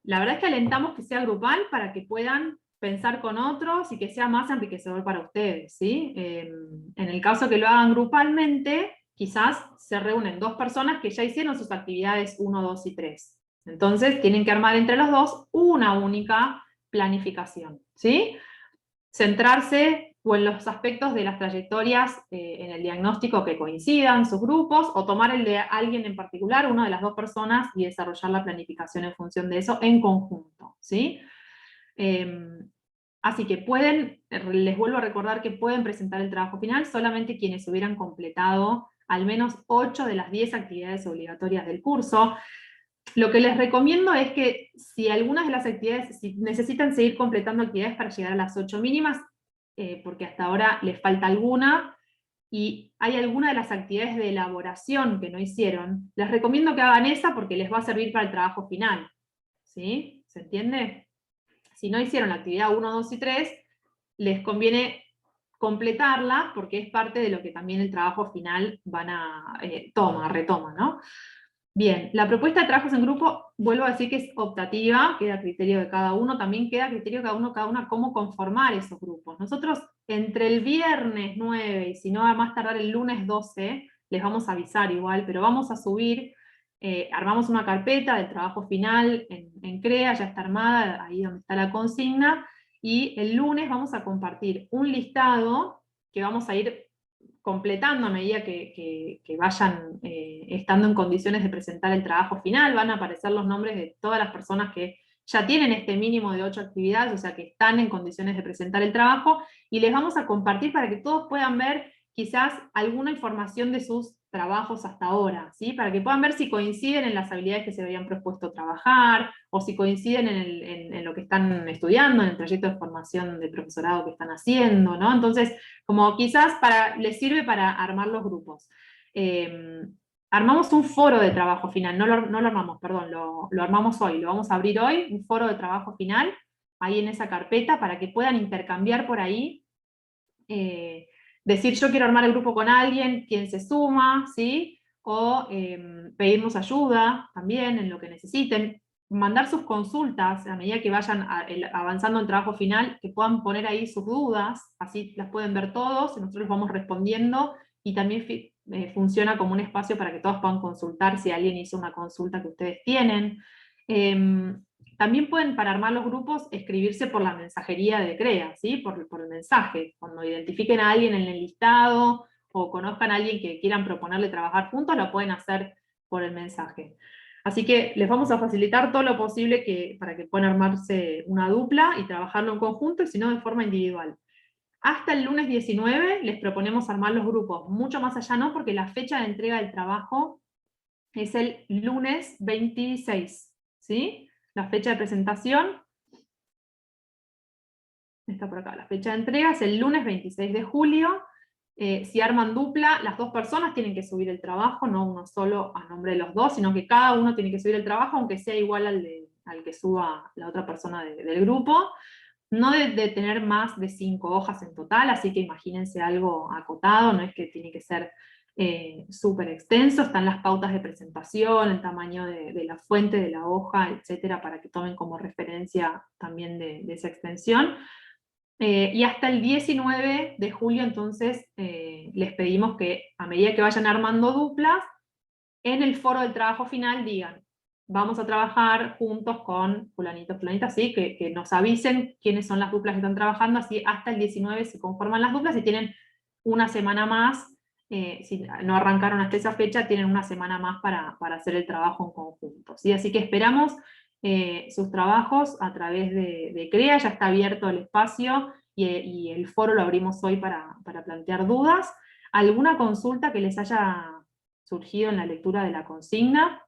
La verdad es que alentamos que sea grupal para que puedan pensar con otros y que sea más enriquecedor para ustedes, ¿sí? En el caso que lo hagan grupalmente, quizás se reúnen 2 personas que ya hicieron sus actividades 1, 2 y 3. Entonces tienen que armar entre los 2 una única planificación, ¿sí? Centrarse o en los aspectos de las trayectorias en el diagnóstico que coincidan sus grupos, o tomar el de alguien en particular, una de las 2 personas, y desarrollar la planificación en función de eso en conjunto, ¿sí? Así que les vuelvo a recordar que pueden presentar el trabajo final solamente quienes hubieran completado al menos 8 de las 10 actividades obligatorias del curso. Lo que les recomiendo es que si algunas de las actividades, si necesitan seguir completando actividades para llegar a las 8 mínimas, porque hasta ahora les falta alguna, y hay alguna de las actividades de elaboración que no hicieron, les recomiendo que hagan esa porque les va a servir para el trabajo final, ¿sí? ¿Se entiende? Si no hicieron la actividad 1, 2 y 3, les conviene completarla porque es parte de lo que también el trabajo final retoma, ¿no? Bien, la propuesta de trabajos en grupo, vuelvo a decir que es optativa, queda a criterio de cada uno, también queda a criterio de cada una cómo conformar esos grupos. Nosotros entre el viernes 9 y si no a más tardar el lunes 12, les vamos a avisar igual, pero vamos a subir, armamos una carpeta del trabajo final en CREA, ya está armada, ahí donde está la consigna, y el lunes vamos a compartir un listado que vamos a ir completando a medida que vayan estando en condiciones de presentar el trabajo final. Van a aparecer los nombres de todas las personas que ya tienen este mínimo de 8 actividades, o sea que están en condiciones de presentar el trabajo, y les vamos a compartir para que todos puedan ver quizás alguna información de sus trabajos hasta ahora, ¿sí? Para que puedan ver si coinciden en las habilidades que se habían propuesto trabajar, o si coinciden en lo que están estudiando, en el proyecto de formación de profesorado que están haciendo, ¿no? Entonces, como quizás les sirve para armar los grupos. Armamos un foro de trabajo final, no lo armamos, perdón, lo armamos hoy, lo vamos a abrir hoy, un foro de trabajo final, ahí en esa carpeta, para que puedan intercambiar por ahí, decir yo quiero armar el grupo con alguien, quien se suma, ¿sí? O pedirnos ayuda también en lo que necesiten, mandar sus consultas a medida que vayan avanzando en trabajo final, que puedan poner ahí sus dudas, así las pueden ver todos, y nosotros vamos respondiendo, y también funciona como un espacio para que todos puedan consultar si alguien hizo una consulta que ustedes tienen. También pueden, para armar los grupos, escribirse por la mensajería de CREA, ¿sí? Por el mensaje. Cuando identifiquen a alguien en el listado, o conozcan a alguien que quieran proponerle trabajar juntos, lo pueden hacer por el mensaje. Así que les vamos a facilitar todo lo posible para que puedan armarse una dupla y trabajarlo en conjunto, y si no de forma individual. Hasta el lunes 19 les proponemos armar los grupos, mucho más allá no, porque la fecha de entrega del trabajo es el lunes 26, ¿sí? La fecha de presentación está por acá, la fecha de entrega es el lunes 26 de julio. Si arman dupla, las dos personas tienen que subir el trabajo, no uno solo a nombre de los dos, sino que cada uno tiene que subir el trabajo, aunque sea igual al que suba la otra persona del grupo. No de tener más de 5 hojas en total, así que imagínense algo acotado, no es que tiene que ser súper extenso. Están las pautas de presentación, el tamaño de la fuente de la hoja, etcétera, para que tomen como referencia también de esa extensión. Y hasta el 19 de julio, entonces, les pedimos que a medida que vayan armando duplas, en el foro del trabajo final digan, vamos a trabajar juntos con fulanito, fulanita, ¿sí? Que nos avisen quiénes son las duplas que están trabajando, así hasta el 19 se conforman las duplas y tienen una semana más, si no arrancaron hasta esa fecha, tienen una semana más para hacer el trabajo en conjunto, ¿sí? Así que esperamos sus trabajos a través de CREA, ya está abierto el espacio y el foro lo abrimos hoy para plantear dudas. ¿Alguna consulta que les haya surgido en la lectura de la consigna?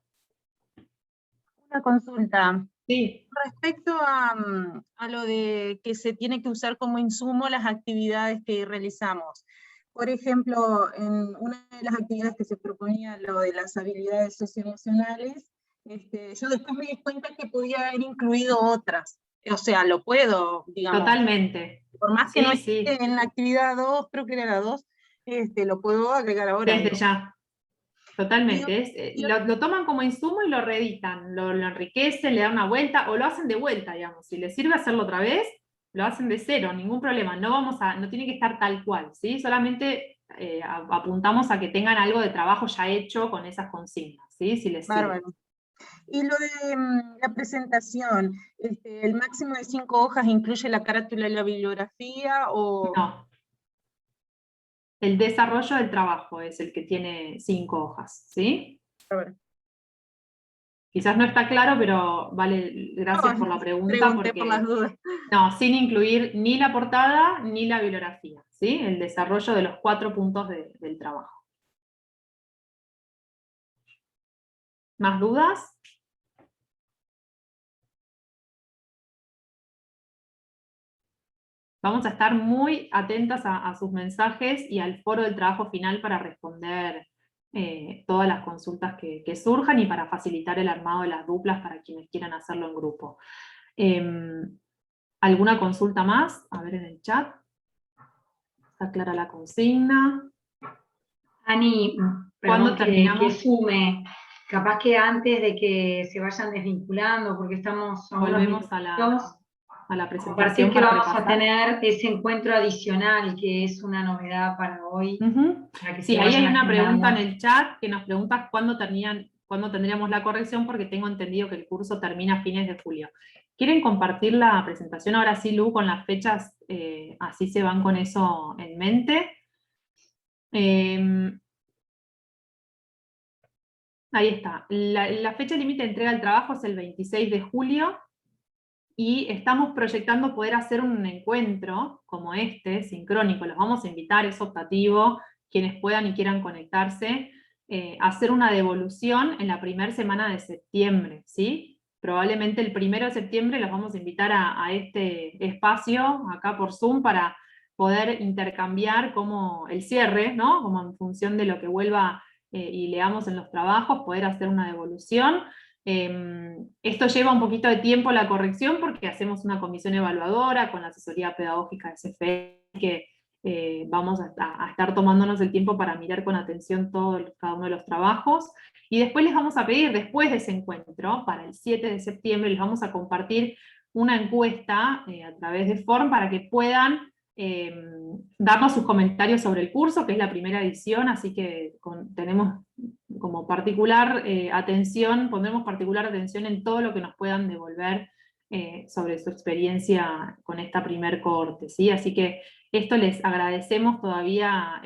Una consulta. Sí. Respecto a lo de que se tiene que usar como insumo las actividades que realizamos. Por ejemplo, en una de las actividades que se proponía, lo de las habilidades socioemocionales, yo después me di cuenta que podía haber incluido otras. O sea, lo puedo, digamos. Totalmente. Por más que no esté en la actividad 2, creo que era la 2, lo puedo agregar ahora. Desde ya. Totalmente. Lo toman como insumo y lo reeditan, lo enriquecen, le dan una vuelta, o lo hacen de vuelta, digamos. Si les sirve hacerlo otra vez, lo hacen de cero, ningún problema. No tiene que estar tal cual, ¿sí? Solamente apuntamos a que tengan algo de trabajo ya hecho con esas consignas, ¿sí? Si les sirve. Bárbaro. Y lo de la presentación, ¿el máximo de 5 hojas incluye la carátula y la bibliografía? O... No. El desarrollo del trabajo es el que tiene 5 hojas, ¿sí? Quizás no está claro, pero vale, gracias por la pregunta. Porque, por las dudas. No, sin incluir ni la portada ni la bibliografía, ¿sí? El desarrollo de los 4 puntos del trabajo. ¿Más dudas? Vamos a estar muy atentas a sus mensajes y al foro del trabajo final para responder todas las consultas que surjan y para facilitar el armado de las duplas para quienes quieran hacerlo en grupo. ¿Alguna consulta más? A ver en el chat. ¿Está clara la consigna? Ani, ¿Cuándo terminamos? Que sume, capaz que antes de que se vayan desvinculando, porque estamos... Volvemos a la presentación. Compartir que vamos a tener ese encuentro adicional, que es una novedad para hoy. Para que sí, ahí hay una pregunta en el chat que nos pregunta cuándo tendríamos la corrección, porque tengo entendido que el curso termina a fines de julio. ¿Quieren compartir la presentación ahora sí, Lu, con las fechas? Así se van con eso en mente. Ahí está. La fecha límite de entrega del trabajo es el 26 de julio. Y estamos proyectando poder hacer un encuentro como este, sincrónico. Los vamos a invitar, es optativo, quienes puedan y quieran conectarse, a hacer una devolución en la primera semana de septiembre, ¿sí? Probablemente el 1 de septiembre los vamos a invitar a este espacio, acá por Zoom, para poder intercambiar como el cierre, ¿no? Como en función de lo que vuelva y leamos en los trabajos, poder hacer una devolución. Esto lleva un poquito de tiempo la corrección porque hacemos una comisión evaluadora con la asesoría pedagógica de CFE, que vamos a estar tomándonos el tiempo para mirar con atención cada uno de los trabajos, y después les vamos a pedir, después de ese encuentro, para el 7 de septiembre, les vamos a compartir una encuesta a través de Form para que puedan darnos sus comentarios sobre el curso, que es la primera edición, así que tenemos como particular atención, pondremos particular atención en todo lo que nos puedan devolver sobre su experiencia con esta primer cohorte, ¿sí? Así que esto les agradecemos todavía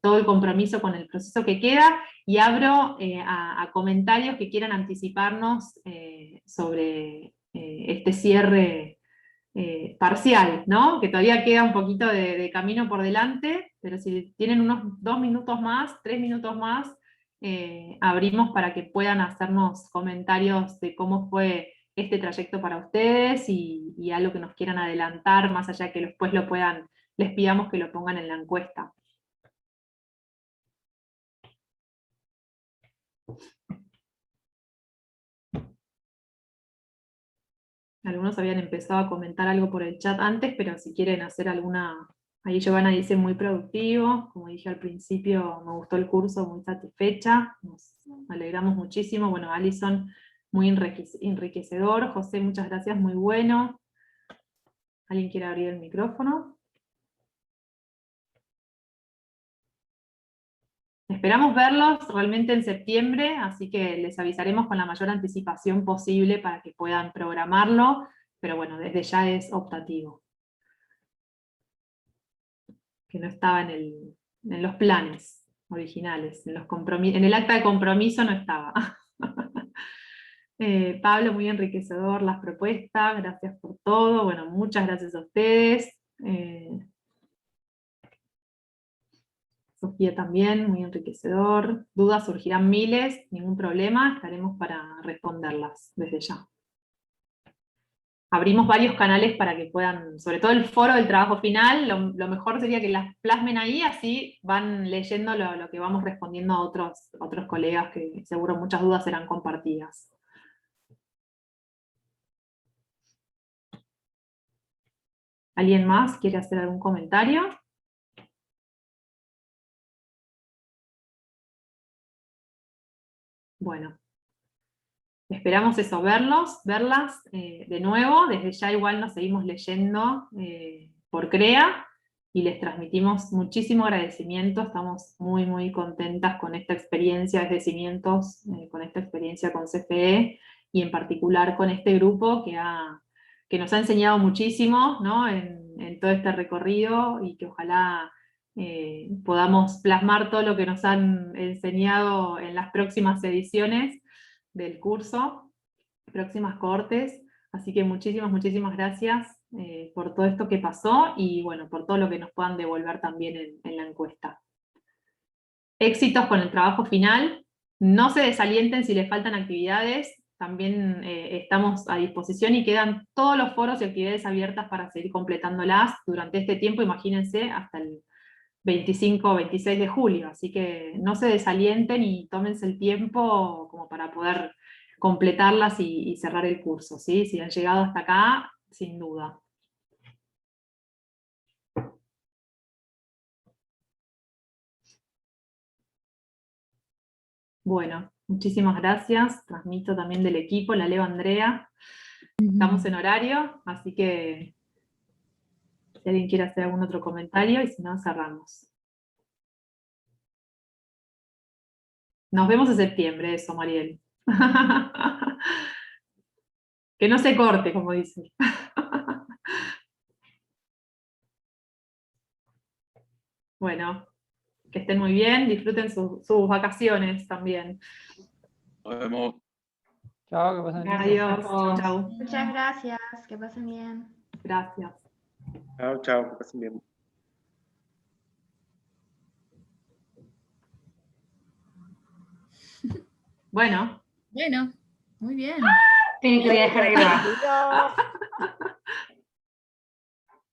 todo el compromiso con el proceso que queda, y abro a comentarios que quieran anticiparnos sobre este cierre parcial, ¿no? Que todavía queda un poquito de camino por delante, pero si tienen unos 2 minutos más, 3 minutos más, abrimos para que puedan hacernos comentarios de cómo fue este trayecto para ustedes y algo que nos quieran adelantar, más allá de que después les pidamos que lo pongan en la encuesta. Algunos habían empezado a comentar algo por el chat antes, pero si quieren hacer alguna... Ahí Giovanna dice muy productivo, como dije al principio, me gustó el curso, muy satisfecha, nos alegramos muchísimo. Bueno, Alison, muy enriquecedor. José, muchas gracias, muy bueno. ¿Alguien quiere abrir el micrófono? Esperamos verlos realmente en septiembre, así que les avisaremos con la mayor anticipación posible para que puedan programarlo, pero bueno, desde ya es optativo. Que no estaba en los planes originales, en el acta de compromiso no estaba. Pablo, muy enriquecedor las propuestas, gracias por todo. Bueno, muchas gracias a ustedes. Sofía también, muy enriquecedor. Dudas surgirán miles, ningún problema, estaremos para responderlas desde ya. Abrimos varios canales para que puedan, sobre todo el foro del trabajo final, lo mejor sería que las plasmen ahí, así van leyendo lo que vamos respondiendo a otros colegas que seguro muchas dudas serán compartidas. ¿Alguien más quiere hacer algún comentario? Bueno. Esperamos eso, verlas de nuevo, desde ya igual nos seguimos leyendo por CREA, y les transmitimos muchísimo agradecimiento, estamos muy muy contentas con esta experiencia desde Cimientos, con esta experiencia con CFE, y en particular con este grupo que nos ha enseñado muchísimo, ¿no? en todo este recorrido, y que ojalá podamos plasmar todo lo que nos han enseñado en las próximas ediciones del curso, próximas cohortes, así que muchísimas gracias por todo esto que pasó, y bueno, por todo lo que nos puedan devolver también en la encuesta. Éxitos con el trabajo final, no se desalienten si les faltan actividades, también estamos a disposición y quedan todos los foros y actividades abiertas para seguir completándolas durante este tiempo, imagínense, hasta el 25 o 26 de julio, así que no se desalienten y tómense el tiempo como para poder completarlas y cerrar el curso, ¿sí? Si han llegado hasta acá, sin duda. Bueno, muchísimas gracias, transmito también del equipo, la leo Andrea, estamos en horario, así que si alguien quiere hacer algún otro comentario, y si no, cerramos. Nos vemos en septiembre, eso, Mariel. Que no se corte, como dice. Bueno, que estén muy bien, disfruten sus vacaciones también. Nos vemos. Chao, que pasen bien. Adiós, chao. Muchas gracias, que pasen bien. Gracias. Chao, que pasen bien. Bueno. Bueno, muy bien. Tengo que dejar de grabar.